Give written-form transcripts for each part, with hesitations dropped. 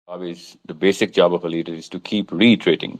job is the basic job of a leader is to keep reiterating,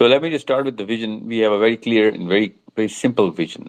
So let me just start with the vision. We have a very clear and very simple vision.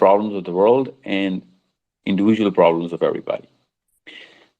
problems of the world and individual problems of everybody.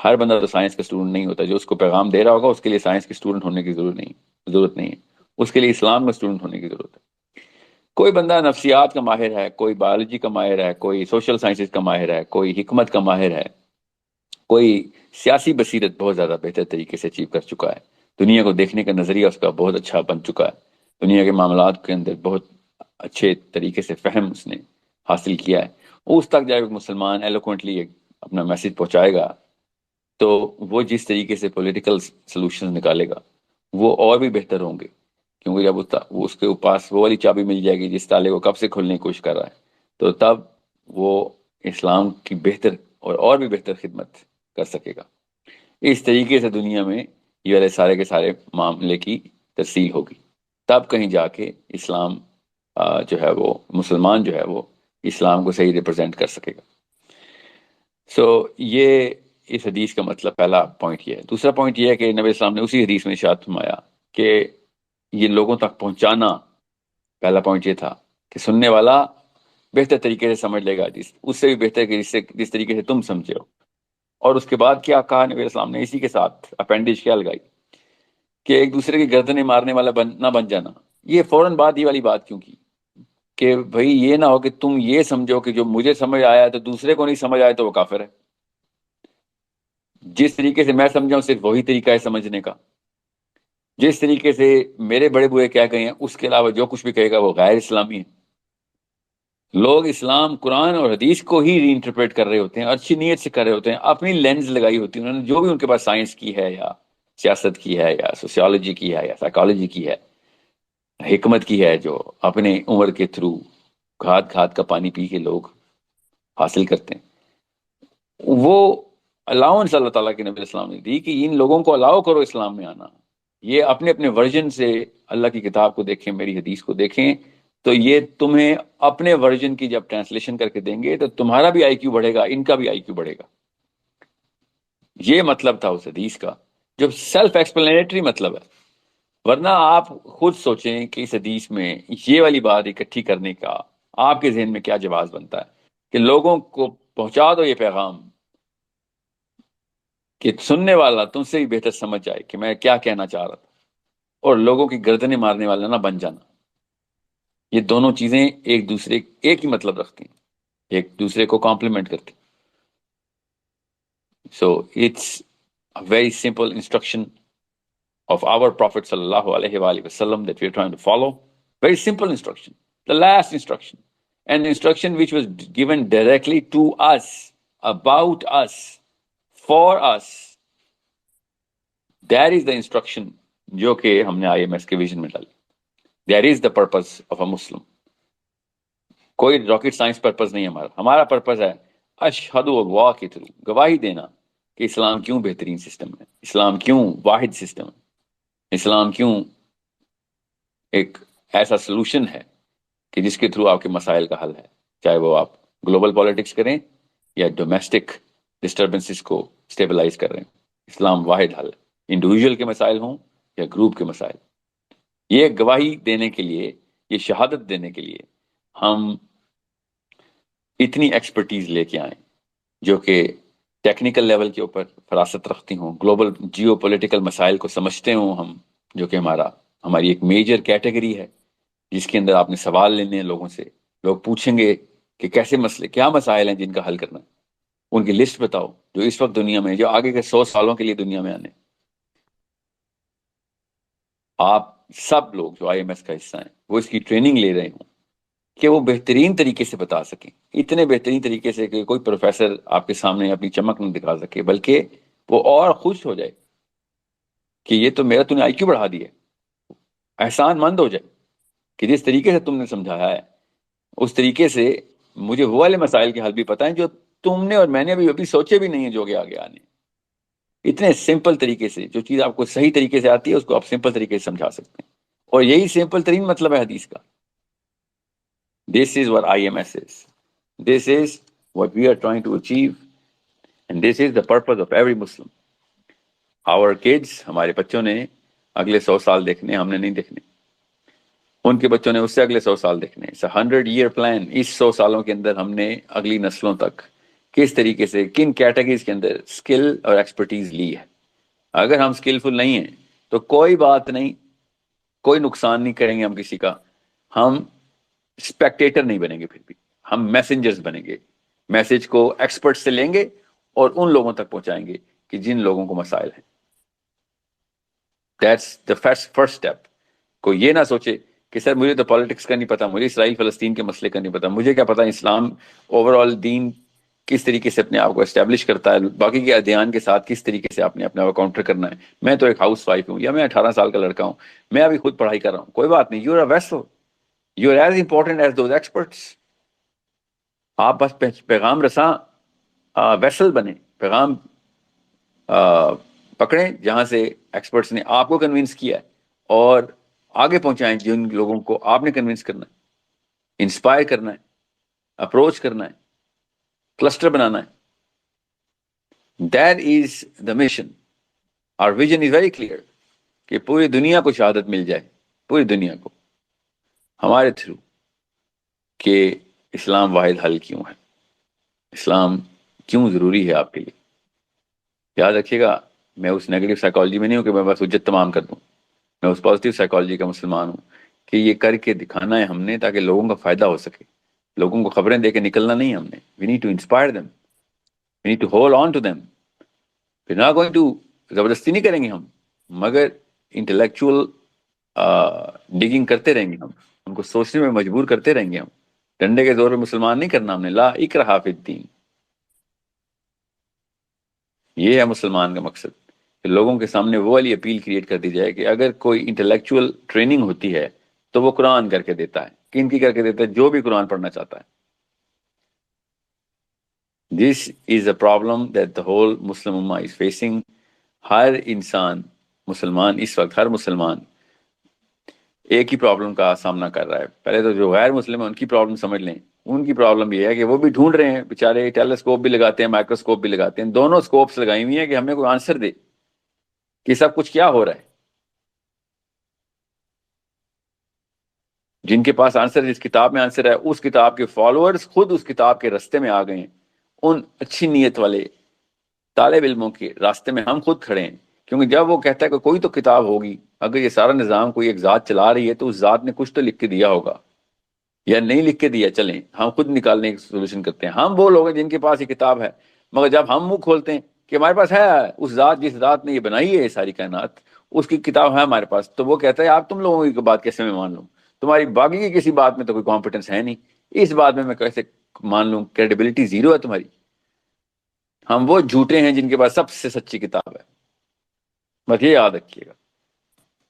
ہر بندہ تو science کا student نہیں ہوتا. جو اس کو پیغام دے رہا ہوگا اس کے لیے سائنس کے اسٹوڈنٹ ہونے کی ضرورت نہیں ہے. اس کے لیے اسلام کا اسٹوڈنٹ ہونے کی ضرورت ہے. کوئی بندہ نفسیات کا ماہر ہے، کوئی بایولوجی کا ماہر ہے، کوئی سوشل سائنسز کا ماہر ہے، کوئی حکمت کا ماہر ہے، کوئی سیاسی بصیرت بہت زیادہ بہتر طریقے سے اچیو کر چکا ہے، دنیا کو دیکھنے کا نظریہ اس کا بہت اچھا بن چکا ہے، دنیا کے معاملات کے اندر بہت اچھے طریقے سے فہم اس نے حاصل کیا ہے. اس تک جائے مسلمان ایلوکوینٹلی اپنا میسج پہنچائے گا تو وہ جس طریقے سے پولیٹیکل سلوشن نکالے گا وہ اور بھی بہتر ہوں گے. کیونکہ جب وہ اس کے پاس وہ والی چابی مل جائے گی جس تالے کو کب سے کھولنے کی کوشش کر رہا ہے، تو تب وہ اسلام کی بہتر اور بھی بہتر خدمت کر سکے گا. اس طریقے سے دنیا میں یہ والے سارے کے سارے معاملے کی ترسیل ہوگی. تب کہیں جا کے اسلام جو ہے وہ مسلمان جو ہے وہ اسلام کو صحیح ریپرزینٹ کر سکے گا. یہ اس حدیث کا مطلب پہلا پوائنٹ یہ ہے. دوسرا پوائنٹ یہ ہے کہ نبی اسلام نے اسی حدیث میں ارشاد فرمایا کہ یہ لوگوں تک پہنچانا، پہلا پوائنٹ یہ تھا کہ سننے والا بہتر طریقے سے سمجھ لے گا، اس سے بھی بہتر کہ جس طریقے سے تم سمجھے ہو. اور اس کے بعد کیا کہا نبی اسلام نے، اسی کے ساتھ اپینڈیج کیا لگائی کہ ایک دوسرے کی گردنیں مارنے والا نہ بن جانا. یہ فوراً بعد یہ والی بات کیوں کی کہ بھئی یہ نہ ہو کہ تم یہ سمجھو کہ جو مجھے سمجھ آیا ہے تو دوسرے کو نہیں سمجھ آیا تو وہ کافر ہے. جس طریقے سے میں سمجھاؤں صرف وہی طریقہ ہے سمجھنے کا. جس طریقے سے میرے بڑے بوئے کیا کہیں اس کے علاوہ جو کچھ بھی کہے گا وہ غیر اسلامی ہے. لوگ اسلام، قرآن اور حدیث کو ہی ری انٹرپریٹ کر رہے ہوتے ہیں، اچھی نیت سے کر رہے ہوتے ہیں، اپنی لینز لگائی ہوتی ہے انہوں نے، جو بھی ان کے پاس سائنس کی ہے یا سیاست کی ہے یا سوسیالوجی کی ہے یا سائیکالوجی کی ہے، حکمت کی ہے، جو اپنے عمر کے تھرو کھاد کا پانی پی کے لوگ حاصل کرتے ہیں. وہ الاؤنس اللہ تعالیٰ کے نبی اسلام نے دی کہ ان لوگوں کو الاؤ کرو اسلام میں آنا. یہ اپنے اپنے ورژن سے اللہ کی کتاب کو دیکھیں، میری حدیث کو دیکھیں، تو یہ تمہیں اپنے ورژن کی جب ٹرانسلیشن کر کے دیں گے تو تمہارا بھی آئی کیو بڑھے گا، ان کا بھی آئی کیو بڑھے گا. یہ مطلب تھا اس حدیث کا جو سیلف ایکسپلینیٹری مطلب ہے. ورنہ آپ خود سوچیں کہ اس حدیث میں یہ والی بات اکٹھی کرنے کا آپ کے ذہن میں کیا جواز بنتا ہے کہ لوگوں کو پہنچا دو یہ پیغام کہ سننے والا تم سے بھی بہتر سمجھ جائے کہ میں کیا کہنا چاہ رہا تھا، اور لوگوں کی گردنیں مارنے والا نہ بن جانا. یہ دونوں چیزیں ایک ہی مطلب رکھتی ہیں، ایک دوسرے کو کمپلیمنٹ کرتی. So it's a very simple instruction of our Prophet sallallahu alaihi wasallam that we are trying to follow. Very simple instruction, the last instruction, an instruction which was given directly to us, about us, for us. That is the instruction جو کہ ہم نے I am S کے vision میں ڈالی. That is the purpose of a Muslim. کوئی rocket science purpose نہیں ہمارا پرپز ہے اشہد اللہ کے تھرو گواہی دینا کہ اسلام کیوں بہترین سسٹم ہے، اسلام کیوں واحد سسٹم ہے، اسلام کیوں ایک ایسا سلوشن ہے کہ جس کے تھرو آپ کے مسائل کا حل ہے، چاہے وہ آپ گلوبل پالیٹکس کریں یا ڈومیسٹک ڈسٹربنسز کو اسٹیبلائز کر رہے ہیں. اسلام واحد حل ہے، انڈیویجول کے مسائل ہوں یا گروپ کے مسائل. یہ گواہی دینے کے لیے، یہ شہادت دینے کے لیے ہم اتنی ایکسپرٹیز لے کے آئیں جو کہ ٹیکنیکل لیول کے اوپر فراست رکھتی ہوں، گلوبل جیو پولیٹیکل مسائل کو سمجھتے ہوں ہم، جو کہ ہماری ایک میجر کیٹیگری ہے جس کے اندر آپ نے سوال لینے ہیں لوگوں سے. لوگ پوچھیں گے کہ کیسے مسئلے، کیا مسائل ہیں جن کا حل کرنا ہے، ان کی لسٹ بتاؤ جو اس وقت دنیا میں، جو آگے کے 100 سالوں کے لیے دنیا میں آنے. آپ سب لوگ جو آئی ایم ایس کا حصہ ہیں وہ اس کی ٹریننگ لے رہے ہوں کہ وہ بہترین طریقے سے بتا سکیں، اتنے بہترین طریقے سے کہ کوئی پروفیسر آپ کے سامنے اپنی چمک نہ دکھا سکے، بلکہ وہ اور خوش ہو جائے کہ یہ تو میرا، تم نے آئی کیو بڑھا دی ہے، احسان مند ہو جائے کہ جس طریقے سے تم نے سمجھایا ہے اس طریقے سے مجھے وہ والے مسائل کے حل بھی پتہ ہیں جو تم نے اور میں نے ابھی سوچے بھی نہیں ہیں جو کہ آگے آنے. اتنے سمپل طریقے سے جو چیز آپ کو صحیح طریقے سے آتی ہے اس کو آپ سمپل طریقے سے سمجھا سکتے ہیں، اور یہی سمپل ترین مطلب ہے حدیث کا. This is what IMS is. This is what we are trying to achieve, and this is the purpose of every Muslim. Our kids، ہمارے بچوں نے اگلے 100 سال دیکھنے، ہم نے نہیں دیکھنے. ان کے بچوں نے اس سے اگلے 100 سال دیکھنے. It's a 100-year plan. اس 100 سالوں کے اندر ہم نے اگلی نسلوں تک کس طریقے سے کن کیٹیگریز کے اندر اسکل اور ایکسپرٹیز لی ہے. اگر ہم اسکلفل نہیں ہیں تو کوئی بات نہیں، کوئی نقصان نہیں کریں گے ہم کسی کا. ہم اسپیکٹیٹر نہیں بنیں گے، پھر بھی ہم میسنجرز بنیں گے. میسج کو ایکسپرٹ سے لیں گے اور ان لوگوں تک پہنچائیں گے کہ جن لوگوں کو مسائل ہیں. That's the first step. کوئی یہ نہ سوچے کہ سر مجھے تو پالیٹکس کا نہیں پتا، مجھے اسرائیل فلسطین کے مسئلے کا نہیں پتا، مجھے کیا پتا اسلام اوور آل دین کس طریقے سے اپنے آپ کو اسٹیبلش کرتا ہے، باقی کے ادیان کے ساتھ کس طریقے سے اپنے آپ کاؤنٹر کرنا ہے. میں تو ایک ہاؤس وائف ہوں، یا میں 18 سال کا لڑکا ہوں، میں ابھی خود پڑھائی کر رہا ہوں. کوئی بات نہیں، you are a vessel, you are as important as those experts. آپ بس پیغام رساں ویسل بنے، پیغام پکڑیں جہاں سے ایکسپرٹس نے آپ کو کنونس کیا ہے، اور آگے پہنچائیں جن لوگوں کو آپ نے کنونس کرنا ہے، انسپائر کرنا ہے، اپروچ کرنا ہے، کلسٹر بنانا ہے. That is the mission. اور ویژن از ویری کلیئر کہ پوری دنیا کو شہادت مل جائے، پوری دنیا کو ہمارے تھرو، کہ اسلام واحد حل کیوں ہے، اسلام کیوں ضروری ہے آپ کے لیے. یاد رکھیے گا، میں اس نیگیٹو سائیکالوجی میں نہیں ہوں کہ میں بس حجت تمام کر دوں. میں اس پازیٹیو سائیکالوجی کا مسلمان ہوں کہ یہ کر کے دکھانا ہے ہم نے تاکہ لوگوں کا فائدہ ہو سکے. لوگوں کو خبریں دے کے نکلنا نہیں ہم نے. We need to inspire them, we need to hold on to them. We not going to, زبردستی نہیں کریں گے ہم، مگر انٹلیکچوئل ڈگنگ کرتے رہیں گے ہم، ان کو سوچنے میں مجبور کرتے رہیں گے ہم. ڈنڈے کے زور پہ مسلمان نہیں کرنا ہم نے. لا اکراہ فی الدین، یہ ہے مسلمان کا مقصد، کہ لوگوں کے سامنے وہ والی اپیل کریٹ کر دی جائے کہ اگر کوئی انٹلیکچوئل ٹریننگ ہوتی ہے تو وہ قرآن کر کے دیتا ہے. کن کی کر کے دیتا ہے؟ جو بھی قرآن پڑھنا چاہتا ہے. This is a problem that the whole Muslim ummah is facing. ہر انسان مسلمان اس وقت، ہر مسلمان ایک ہی پرابلم کا سامنا کر رہا ہے. پہلے تو جو غیر مسلم ہیں ان کی پرابلم سمجھ لیں. ان کی پرابلم یہ ہے کہ وہ بھی ڈھونڈ رہے ہیں بیچارے، ٹیلیسکوپ بھی لگاتے ہیں، مائکروسکوپ بھی لگاتے ہیں، دونوں اسکوپس لگائی ہوئی ہیں کہ ہمیں کوئی آنسر دے کہ سب کچھ کیا ہو رہا ہے. جن کے پاس آنسر، جس کتاب میں آنسر ہے، اس کتاب کے فالوورز خود اس کتاب کے رستے میں آ گئے ہیں. ان اچھی نیت والے طالب علموں کے راستے میں ہم خود کھڑے ہیں. کیونکہ جب وہ کہتا ہے کہ کوئی تو کتاب ہوگی، اگر یہ سارا نظام کوئی ایک ذات چلا رہی ہے تو اس ذات نے کچھ تو لکھ کے دیا ہوگا، یا نہیں لکھ کے دیا. چلیں ہم خود نکالنے کی سولوشن کرتے ہیں. ہم وہ لوگ ہیں جن کے پاس یہ کتاب ہے، مگر جب ہم منہ کھولتے ہیں کہ ہمارے پاس ہے، اس ذات جس ذات نے یہ بنائی ہے یہ ساری کائنات، اس کی کتاب ہے ہمارے پاس، تو وہ کہتا ہے آپ تم لوگوں کی بات کیسے میں مان لوں؟ تمہاری باقی کی کسی بات میں تو کوئی کمپٹنس ہے نہیں، اس بات میں کیسے مان لوں؟ کریڈیبلٹی زیرو ہے تمہاری. ہم وہ جھوٹے ہیں جن کے پاس سب سے سچی کتاب ہے. بس یہ یاد رکھیے گا.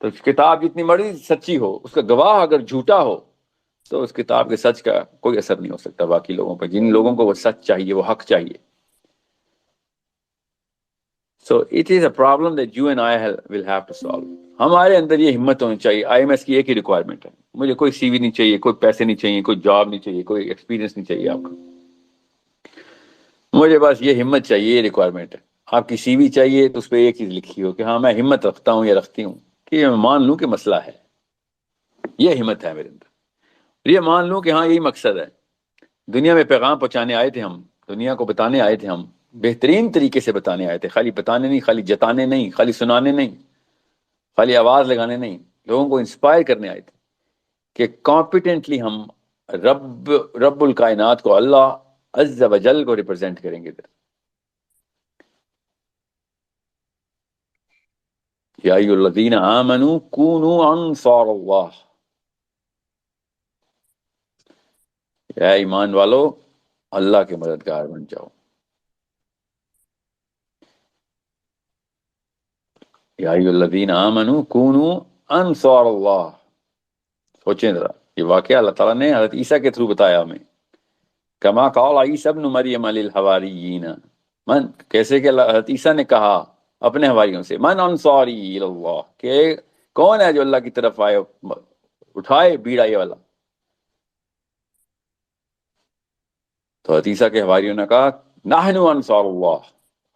تو کتاب جتنی مرضی سچی ہو، اس کا گواہ اگر جھوٹا ہو تو اس کتاب کے سچ کا کوئی اثر نہیں ہو سکتا باقی لوگوں پہ، جن لوگوں کو وہ سچ چاہیے، وہ حق چاہیے. So it is a problem that you and I will have to solve. ہمارے اندر یہ ہمت ہونی چاہیے. آئی ایم ایس کی ایک ہی ریکوائرمنٹ ہے، مجھے کوئی سی وی نہیں چاہیے، کوئی پیسے نہیں چاہیے، کوئی جاب نہیں چاہیے، کوئی ایکسپیرینس نہیں چاہیے آپ کا. مجھے بس یہ ہمت چاہیے، یہ ریکوائرمنٹ ہے. آپ کی سی وی چاہیے تو اس پہ ایک چیز لکھی ہو کہ ہاں میں ہمت رکھتا ہوں یا رکھتی ہوں کہ میں مان لوں کہ مسئلہ ہے. یہ ہمت ہے میرے اندر. یہ مان لوں کہ ہاں یہی مقصد ہے. دنیا میں پیغام پہنچانے آئے تھے ہم، دنیا کو بتانے آئے تھے ہم، بہترین طریقے سے بتانے آئے تھے. خالی بتانے نہیں، خالی جتانے نہیں، خالی سنانے نہیں، خالی آواز لگانے نہیں، لوگوں کو انسپائر کرنے آئے تھے کہ کمپیٹنٹلی ہم رب الکائنات کو، اللہ عز و جل کو ریپرزینٹ کریں گے. یا ایھا الذین آمنوا کونوا انصار اللہ. اے ایمان والو، اللہ کے مددگار بن جاؤ. یا ایھا الذین آمنوا کونوا انصار اللہ. سوچیں ذرا، یہ واقعہ اللہ تعالیٰ نے حضرت عیسیٰ کے تھرو بتایا ہمیں. کما قال عیسی ابن مریم للحواریین، من، کیسے کہ حضرت عیسیٰ نے کہا اپنے حواریوں سے، من انصاری الی اللہ، کہ کون ہے جو اللہ کی طرف آئے، اٹھائے بیڑا یہ والا. تو حضرت عیسیٰ کے حواریوں نے کہا نحن انصار اللہ،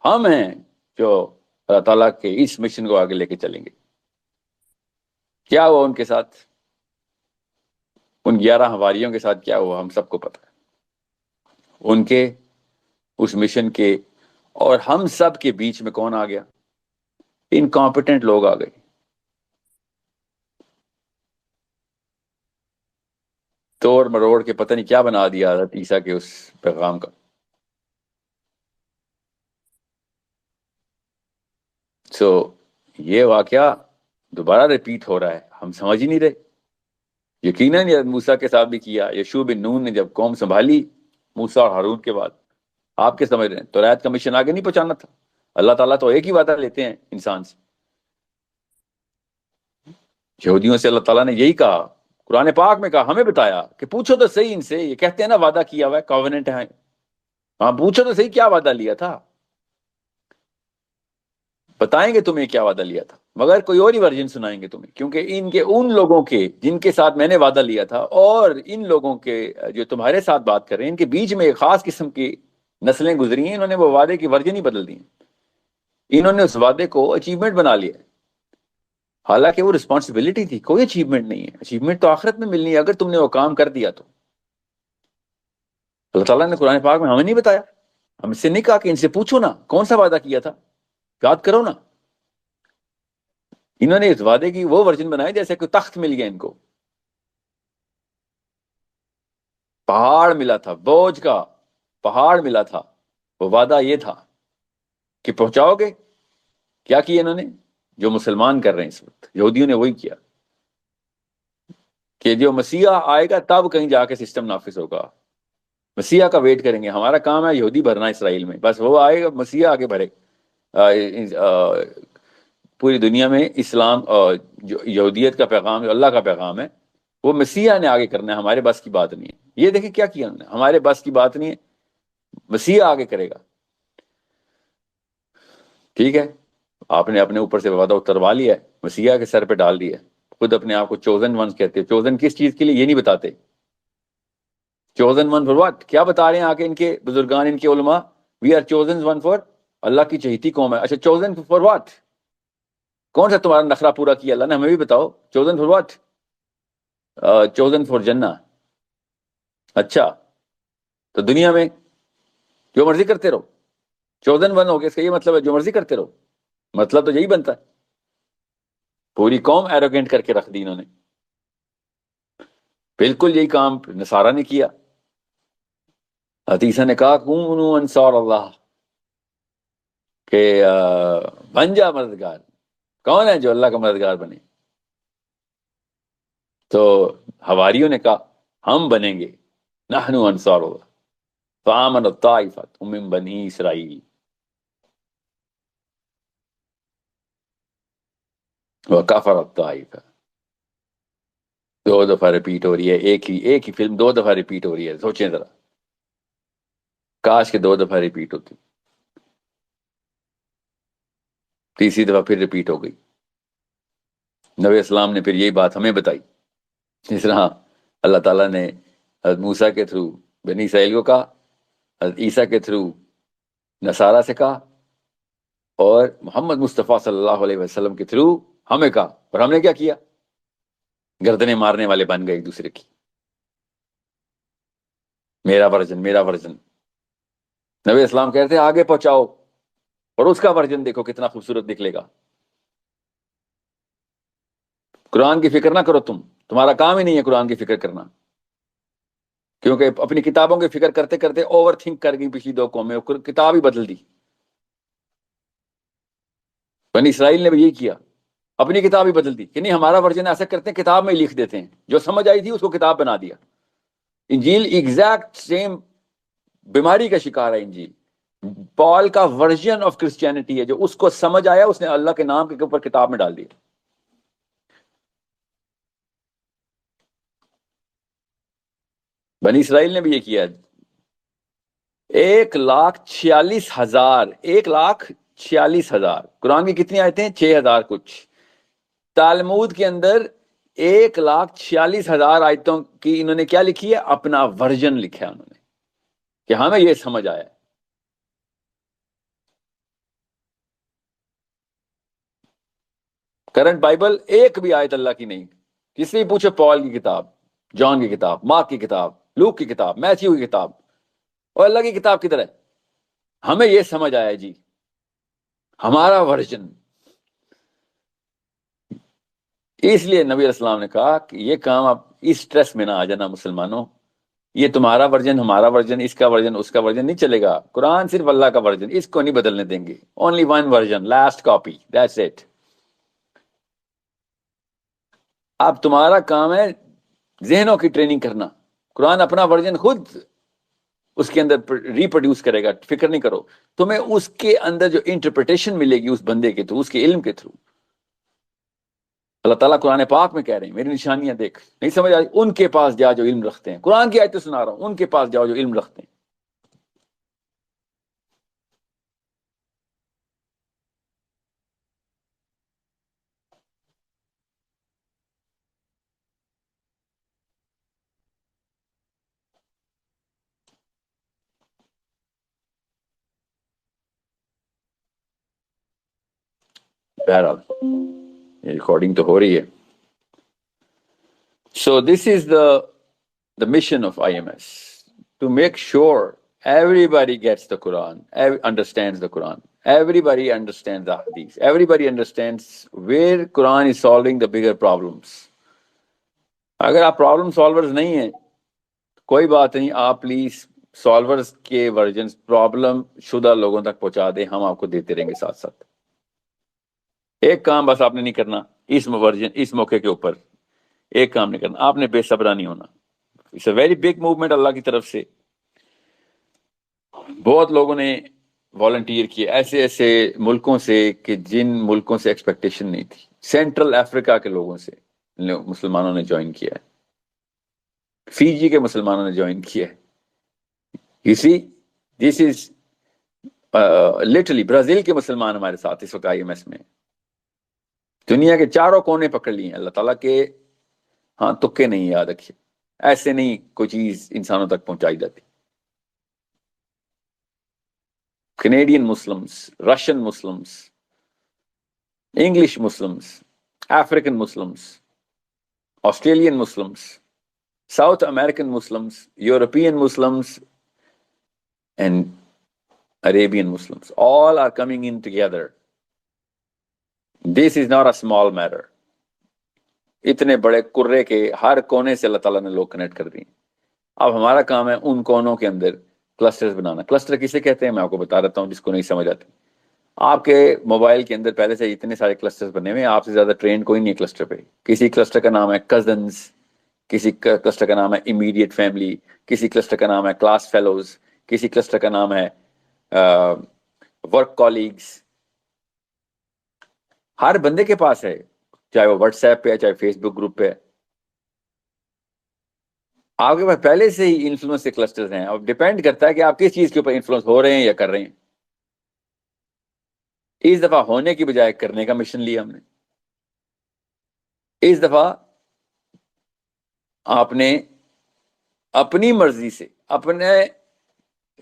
ہم ہیں جو اللہ تعالیٰ کے اس مشن کو آگے لے کے چلیں گے. کیا ہوا ان کے ساتھ؟ ان 11 حواریوں کے ساتھ کیا ہوا ہم سب کو پتہ ہے. ان کے اس مشن کے، اور ہم سب کے بیچ میں کون آ گیا؟ انکمپیٹنٹ لوگ آ گئے. توڑ مروڑ کے پتہ نہیں کیا بنا دیا حضرت عیسیٰ کے اس پیغام کا. سو یہ واقعہ دوبارہ ریپیٹ ہو رہا ہے، ہم سمجھ ہی نہیں رہے. یقیناً یہ موسیٰ کے ساتھ بھی کیا. یشوع بن نون نے جب قوم سنبھالی موسیٰ اور ہارون کے بعد، آپ کیا سمجھ رہے ہیں تورات کا مشن آگے نہیں پہنچانا تھا؟ اللہ تعالیٰ تو ایک ہی وعدہ لیتے ہیں انسان سے. یہودیوں سے اللہ تعالیٰ نے یہی کہا، قرآن پاک میں کہا، ہمیں بتایا کہ پوچھو تو صحیح ان سے، یہ کہتے ہیں نا وعدہ کیا ہوا ہے، کووننٹ ہے. ہاں پوچھو تو صحیح کیا وعدہ لیا تھا، بتائیں گے تمہیں کیا وعدہ لیا تھا، مگر کوئی اور ہی ورژن سنائیں گے تمہیں، کیونکہ ان کے ان لوگوں کے جن کے ساتھ میں نے وعدہ لیا تھا اور ان لوگوں کے جو تمہارے ساتھ بات کر رہے ہیں، ان کے بیچ میں ایک خاص قسم کی نسلیں گزری ہیں. انہوں نے وہ وعدے کی ورژن ہی بدل دی. انہوں نے اس وعدے کو اچیومنٹ بنا لیا، حالانکہ وہ رسپانسبلٹی تھی، کوئی اچیومنٹ نہیں ہے. اچیومنٹ تو آخرت میں ملنی ہے اگر تم نے وہ کام کر دیا تو. اللہ تعالیٰ نے قرآن پاک میں ہمیں نہیں بتایا، ہم سے نہیں کہا کہ ان سے پوچھو نا کون سا وعدہ کیا تھا، یاد کرو نا. انہوں نے اس وعدے کی وہ ورژن بنائی جیسے کوئی تخت مل گیا ان کو، پہاڑ ملا تھا، بوجھ کا پہاڑ ملا تھا. وہ وعدہ یہ تھا کہ پہنچاؤ گے. کیا کیا انہوں نے؟ جو مسلمان کر رہے ہیں اس وقت، یہودیوں نے وہی کیا کہ جو مسیحا آئے گا تب کہیں جا کے سسٹم نافذ ہوگا. مسیحا کا ویٹ کریں گے، ہمارا کام ہے یہودی بھرنا اسرائیل میں، بس وہ آئے گا مسیحا آگے بھرے. پوری دنیا میں اسلام جو یہودیت کا پیغام جو اللہ کا پیغام ہے وہ مسیحا نے آگے کرنا ہے، ہمارے بس کی بات نہیں ہے. یہ دیکھیں کیا کیا انہوں نے، ہمارے بس کی بات نہیں ہے، مسیحا آگے کرے گا. ٹھیک ہے، آپ نے اپنے اوپر سے وعدہ اتروا لیا ہے، مسیحا کے سر پہ ڈال دیا ہے. خود اپنے آپ کو چوزن ونس کہتے ہیں. چوزن کس چیز کے لیے یہ نہیں بتاتے. Chosen one for what? کیا بتا رہے ہیں آگے ان کے بزرگان، ان کے علماء؟ We are chosen one for, Allah کی چہیتی قوم ہے. اچھا چوزن فار واٹ؟ کون سا تمہارا نخرہ پورا کیا اللہ نے، ہمیں بھی بتاؤ. Chosen for what? Chosen for جنہ. اچھا تو دنیا میں جو مرضی کرتے رہو، چوزن ون ہو گیا، اس کا یہ مطلب ہے جو مرضی کرتے رہو. مطلب تو یہی بنتا ہے. پوری قوم ایروگینٹ کر کے رکھ دی انہوں نے. بالکل یہی کام نصارہ نے کیا. عیسیٰ نے کہا کونوا انصار اللہ، کہ بن جا مددگار. کون ہے جو اللہ کا مددگار بنے؟ تو حواریوں نے کہا ہم بنیں گے، نحن انصار اللہ فآمن الطائفۃ من بنی اسرائیل وکفر الطائفہ. دو دفعہ ریپیٹ ہو رہی ہے، ایک ہی فلم دو دفعہ ریپیٹ ہو رہی ہے. سوچیں ذرا، کاش کے دو دفعہ ریپیٹ ہوتی. تیسری دفعہ پھر ریپیٹ ہو گئی. نبی اسلام نے پھر یہی بات ہمیں بتائی. جس طرح اللہ تعالیٰ نے حضرت موسیٰ کے تھرو بنی اسرائیل کو کہا، حضرت عیسیٰ کے تھرو نصارہ سے کہا، اور محمد مصطفیٰ صلی اللہ علیہ وسلم کے تھرو ہمیں کہا. اور ہم نے کیا کیا؟ گردنیں مارنے والے بن گئے ایک دوسرے کی. میرا ورژن، میرا ورژن. نبی اسلام کہتے ہیں آگے پہنچاؤ، اور اس کا ورژن دیکھو کتنا خوبصورت نکلے گا. قرآن کی فکر نہ کرو، تمہارا کام ہی نہیں ہے قرآن کی فکر کرنا، کیونکہ اپنی کتابوں کی فکر کرتے کرتے اوور تھنک کر گئی پچھلی دو قومیں، کتاب ہی بدل دی. بنی اسرائیل نے بھی یہی کیا، اپنی کتاب ہی بدل دی کہ نہیں ہمارا ورژن ایسا کرتے ہیں، کتاب میں ہی لکھ دیتے ہیں، جو سمجھ آئی تھی اس کو کتاب بنا دیا. انجیل ایگزیکٹ سیم بیماری کا شکار ہے انجیل. پال کا ورژن آف کرسچینٹی ہے، جو اس کو سمجھ آیا اس نے اللہ کے نام کے اوپر کتاب میں ڈال دیا. بنی اسرائیل نے بھی یہ کیا. 1,46,000، 1,46,000. قرآن کی کتنی آیتیں ہیں؟ 6,000 کچھ. تالمود کے اندر 1,46,000 آیتوں کی انہوں نے کیا لکھی ہے؟ اپنا ورژن لکھا ہے انہوں نے، کہ ہمیں یہ سمجھ آیا. کرنٹ بائبل ایک بھی آیت اللہ کی نہیں. کس سے پوچھو، پال کی کتاب، جان کی کتاب، مارک کی کتاب، لوک کی کتاب، میتھیو کی کتاب، اور اللہ کی کتاب کدھر ہے؟ ہمیں یہ سمجھ آیا جی ہمارا ورژن. اس لیے نبی علیہ السلام نے کہا کہ یہ کام آپ اس سٹریس میں نہ آ جانا مسلمانوں، یہ تمہارا ورژن ہمارا ورژن اس کا ورژن اس کا ورژن نہیں چلے گا. قرآن صرف اللہ کا ورژن، اس کو نہیں بدلنے دیں گے. Only one version, last copy, that's it. اب تمہارا کام ہے ذہنوں کی ٹریننگ کرنا. قرآن اپنا ورژن خود اس کے اندر ریپروڈیوس کرے گا، فکر نہیں کرو. تمہیں اس کے اندر جو انٹرپریٹیشن ملے گی اس بندے کے تھرو، اس کے علم کے تھرو. اللہ تعالیٰ قرآن پاک میں کہہ رہے ہیں میری نشانیاں دیکھ، نہیں سمجھ آئی؟ ان کے پاس جا جو علم رکھتے ہیں. قرآن کی آیتیں سنا رہا ہوں، ان کے پاس جاؤ جو علم رکھتے ہیں. بہرحال یہ ریکارڈنگ تو ہو رہی ہے. So this is the mission of IMS, to make sure everybody gets the Quran, understands the Quran, everybody understands the Hadith, everybody understands where Quran is solving the bigger problems. اگر آپ problem سالورز نہیں ہیں کوئی بات نہیں، آپ please سالورز کے versions problem شدہ لوگوں تک پہنچا دیں، ہم آپ کو دیتے رہیں گے ساتھ ساتھ. ایک کام بس آپ نے نہیں کرنا اس ورژن اس موقع کے اوپر، ایک کام نہیں کرنا، آپ نے بے صبرا نہیں ہونا. It's a very big movement Allah کی طرف سے. بہت لوگوں نے والنٹیئر کیے ایسے ایسے ملکوں سے کہ جن ملکوں سے ایکسپیکٹیشن نہیں تھی. سینٹرل افریقہ کے لوگوں سے مسلمانوں نے جوائن کیا ہے، فیجی کے مسلمانوں نے جوائن کیا ہے. You see this is literally Brazil کے مسلمان ہمارے ساتھ اس وقت IMS میں. دنیا کے چاروں کونے پکڑ لیے ہیں اللہ تعالیٰ کے. ہاں تکے نہیں، یاد رکھیے، ایسے نہیں کوئی چیز انسانوں تک پہنچائی جاتی. Canadian Muslims, Russian Muslims, English Muslims, African Muslims, Australian Muslims, South American Muslims, European Muslims, and Arabian Muslims, all are coming in together. This is not a small matter. اتنے بڑے کرے کے ہر کونے سے اللہ تعالیٰ نے لوگ کنیکٹ کر دیے. اب ہمارا کام ہے ان کونوں کے اندر کلسٹرز بنانا. کلسٹر کسے کہتے ہیں میں آپ کو بتا دیتا ہوں جس کو نہیں سمجھ آتی. آپ کے موبائل کے اندر پہلے سے اتنے سارے کلسٹرز بنے ہوئے ہیں، آپ سے زیادہ ٹرینڈ کوئی نہیں ہے کلسٹر پہ. کسی کلسٹر کا نام ہے کزنز، کسی کلسٹر کا نام ہے امیڈیٹ فیملی، کسی کلسٹر کا نام ہے کلاس فیلوز، کسی کلسٹر کا نام ہے ورک کالیگز. ہر بندے کے پاس ہے، چاہے وہ واٹس ایپ پہ ہے چاہے فیس بک گروپ پہ ہے. آپ کے پاس پہلے سے ہی انفلوئنس کے کلسٹرز ہیں. اب ڈیپینڈ کرتا ہے کہ آپ کس چیز کے اوپر انفلوئنس ہو رہے ہیں یا کر رہے ہیں. اس دفعہ ہونے کی بجائے کرنے کا مشن لیا ہم نے. اس دفعہ آپ نے اپنی مرضی سے اپنے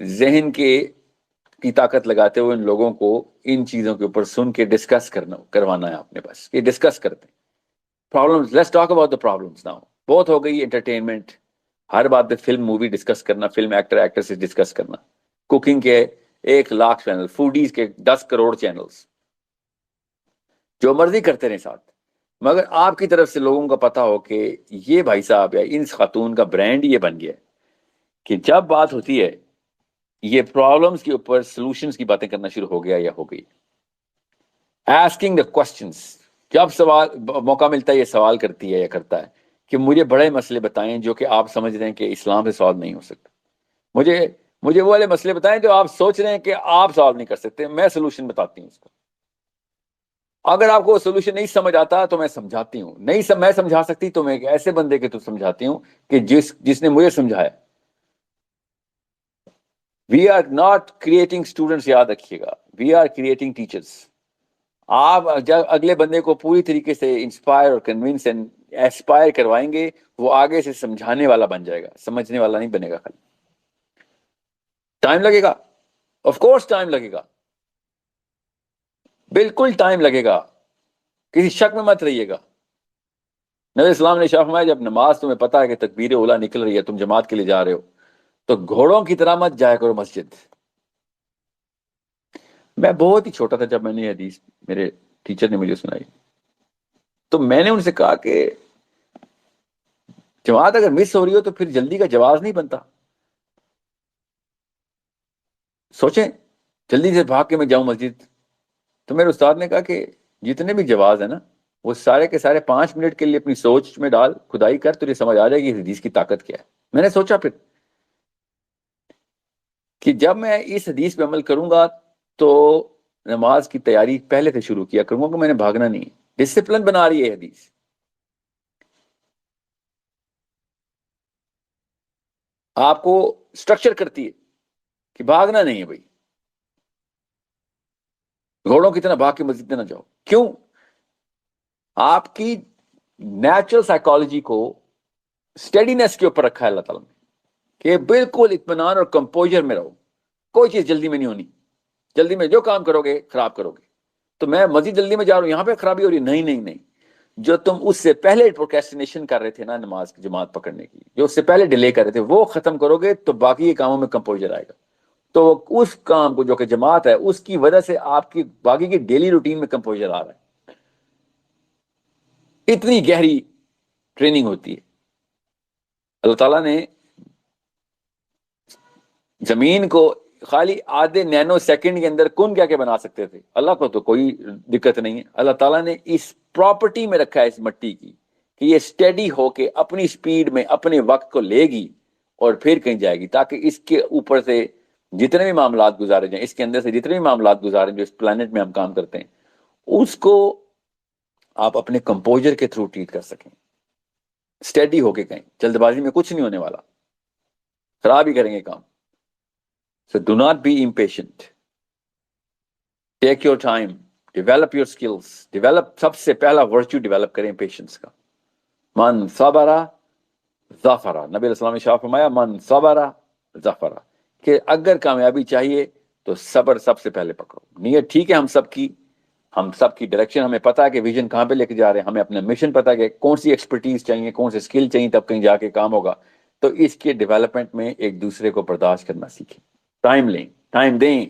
ذہن کی طاقت لگاتے ہوئے ان لوگوں کو ان چیزوں کے اوپر سن کے ڈسکس کروانا ہے. آپ نے بس یہ ڈسکس کرتے ہیں problems. Let's talk about the problems now. بہت ہو گئی انٹرٹینمنٹ، ہر بات پہ فلم مووی ڈسکس کرنا، فلم ایکٹر ایکٹر سے ڈسکس کرنا، کوکنگ کے 1,00,000 چینل، فوڈیز کے 10 کروڑ چینلز، جو مرضی کرتے رہیں ساتھ. مگر آپ کی طرف سے لوگوں کا پتا ہو کہ یہ بھائی صاحب یا ان خاتون کا برانڈ یہ بن گیا کہ جب بات ہوتی ہے یہ پرابلمز کے اوپر سلوشنز کی باتیں کرنا شروع ہو گیا یا ہو گئی. asking the questions، جب سوال موقع ملتا ہے یہ سوال کرتی ہے یا کرتا ہے کہ مجھے بڑے مسئلے بتائیں جو کہ آپ سمجھ رہے ہیں کہ اسلام سے سالو نہیں ہو سکتا. مجھے وہ والے مسئلے بتائیں جو آپ سوچ رہے ہیں کہ آپ سالو نہیں کر سکتے، میں سلوشن بتاتی ہوں اس کو. اگر آپ کو وہ سولوشن نہیں سمجھ آتا تو میں سمجھاتی ہوں، نہیں میں سمجھا سکتی تو میں ایک ایسے بندے کے تو سمجھاتی ہوں کہ جس نے مجھے سمجھایا. We are not creating students, یاد رکھیے گا، وی آر کریٹنگ ٹیچرس. آپ جب اگلے بندے کو پوری طریقے سے انسپائر اور کنونس اینڈ ایسپائر کروائیں گے وہ آگے سے سمجھانے والا بن جائے گا، سمجھنے والا نہیں بنے گا. خالی ٹائم لگے گا، آف کورس ٹائم لگے گا، بالکل ٹائم لگے گا، کسی شک میں مت رہیے گا. نبی اسلام نے ارشاد فرمایا جب نماز تمہیں پتا ہے کہ تکبیر اولا نکل رہی ہے، تم جماعت کے لیے جا رہے ہو، تو گھوڑوں کی طرح مت جایا کرو مسجد. میں بہت ہی چھوٹا تھا جب میں نے یہ حدیث میرے ٹیچر نے مجھے سنائی، تو میں نے ان سے کہا کہ جماعت اگر مس ہو رہی ہو تو پھر جلدی کا جواز نہیں بنتا. سوچیں، جلدی سے بھاگ کے میں جاؤں مسجد. تو میرے استاد نے کہا کہ جتنے بھی جواز ہیں نا، وہ سارے کے سارے 5 منٹ کے لیے اپنی سوچ میں ڈال، کھدائی کر، تجھے سمجھ آ جائے گی اس حدیث کی طاقت کیا ہے. میں نے سوچا پھر کہ جب میں اس حدیث پہ عمل کروں گا تو نماز کی تیاری پہلے سے شروع کیا کروں گا کہ میں نے بھاگنا نہیں. ڈسپلن بنا رہی ہے حدیث. آپ کو سٹرکچر کرتی ہے کہ بھاگنا نہیں ہے بھائی، گھوڑوں کی طرح بھاگ کے مسجد میں نہ جاؤ. کیوں؟ آپ کی نیچرل سائیکالوجی کو اسٹیڈینس کے اوپر رکھا ہے اللہ تعالیٰ نے کہ بالکل اطمینان اور کمپوزر میں رہو، کوئی چیز جلدی میں نہیں ہونی. جلدی میں جو کام کرو گے خراب کرو گے. تو میں مزید جلدی میں جا رہا ہوں، یہاں پہ خرابی ہو رہی ہے. نہیں نہیں نہیں، جو تم اس سے پہلے پروکریسٹینیشن کر رہے تھے نا نماز کی جماعت پکڑنے کی، جو اس سے پہلے ڈیلے کر رہے تھے، وہ ختم کرو گے تو باقی کے کاموں میں کمپوزر آئے گا. تو اس کام کو جو کہ جماعت ہے، اس کی وجہ سے آپ کی باقی کی ڈیلی روٹین میں کمپوزر آ رہا ہے. اتنی گہری ٹریننگ ہوتی ہے. اللہ تعالیٰ نے زمین کو خالی آدھے نینو سیکنڈ کے اندر کن کیا کے بنا سکتے تھے. اللہ کو تو کوئی دقت نہیں ہے. اللہ تعالیٰ نے اس پراپرٹی میں رکھا ہے اس مٹی کی کہ یہ سٹیڈی ہو کے اپنی سپیڈ میں اپنے وقت کو لے گی اور پھر کہیں جائے گی، تاکہ اس کے اوپر سے جتنے بھی معاملات گزارے جائیں، اس کے اندر سے جتنے بھی معاملات گزارے جو اس پلانٹ میں ہم کام کرتے ہیں، اس کو آپ اپنے کمپوزر کے تھرو ٹریٹ کر سکیں. سٹیڈی ہو کے کہیں، جلد بازی میں کچھ نہیں ہونے والا، خراب ہی کریں گے کام. So do not be impatient. Take your time. Develop your skills. Develop، سب سے پہلا ورچو ڈیولپ کریں پیشنس کا. من صبر ظفر، نبی علیہ السلام نے شاہ فرمایا من صبر ظفر، کہ اگر کامیابی چاہیے تو صبر سب سے پہلے پکڑو. نیت ٹھیک ہے، ہم سب کی ڈائریکشن ہمیں پتا ہے کہ ویژن کہاں پہ لے کے جا رہے ہیں، ہمیں اپنا مشن پتا ہے کہ کون سی ایکسپرٹیز چاہیے، کون سے اسکل چاہیے، تب کہیں جا کے کام ہوگا. تو اس کے ڈیولپمنٹ میں ایک دوسرے کو برداشت کرنا سیکھیں. ٹائم لیں، ٹائم دیں،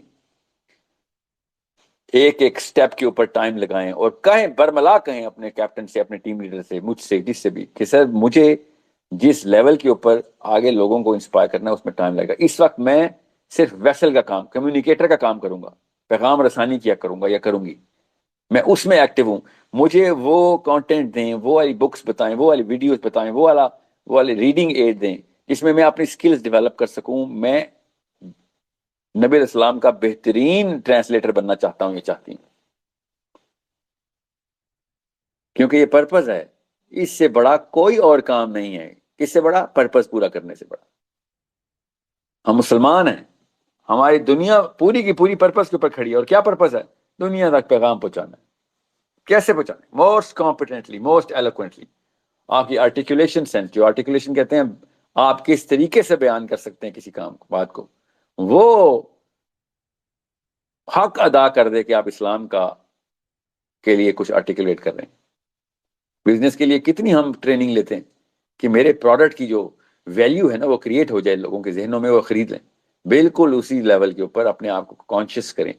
ایک ایک سٹیپ کے اوپر ٹائم لگائیں، اور کہیں برملا کہیں اپنے کیپٹن سے، اپنے ٹیم لیڈر سے، مجھ سے، جس سے بھی، کہ سر مجھے جس لیول کے اوپر آگے لوگوں کو انسپائر کرنا ہے اس میں ٹائم لگے گا. اس وقت میں صرف ویسل کا کام، کمیونیکیٹر کا کام کروں گا، پیغام رسانی کیا کروں گا یا کروں گی، میں اس میں ایکٹیو ہوں. مجھے وہ کانٹینٹ دیں، وہ والی بکس بتائیں، وہ والی ویڈیوز بتائیں، وہ والی ریڈنگ ایڈ دیں جس میں اپنی سکلز ڈیولپ کر سکوں. میں نبی علیہ السلام کا بہترین ٹرانسلیٹر بننا چاہتا ہوں، یہ چاہتی ہوں، کیونکہ یہ پرپز ہے. اس سے بڑا کوئی اور کام نہیں ہے. اس سے بڑا پرپز پورا کرنے سے بڑا. ہم مسلمان ہیں، ہماری دنیا پوری کی پوری پرپز کے اوپر کھڑی ہے. اور کیا پرپز ہے؟ دنیا تک پیغام پہنچانا ہے. کیسے پہنچانا ہے؟ Most competently, most eloquently. آپ کی آرٹیکولیشن سینس، جو آرٹیکولیشن کہتے ہیں آپ کس طریقے سے بیان کر سکتے ہیں کسی کام کو، بات کو، وہ حق ادا کر دے کہ آپ اسلام کا کے لیے کچھ آرٹیکولیٹ کر رہے ہیں. بزنس کے لیے کتنی ہم ٹریننگ لیتے ہیں کہ میرے پروڈکٹ کی جو ویلیو ہے نا وہ کریٹ ہو جائے لوگوں کے ذہنوں میں، وہ خرید لیں. بالکل اسی لیول کے اوپر اپنے آپ کو کانشیس کریں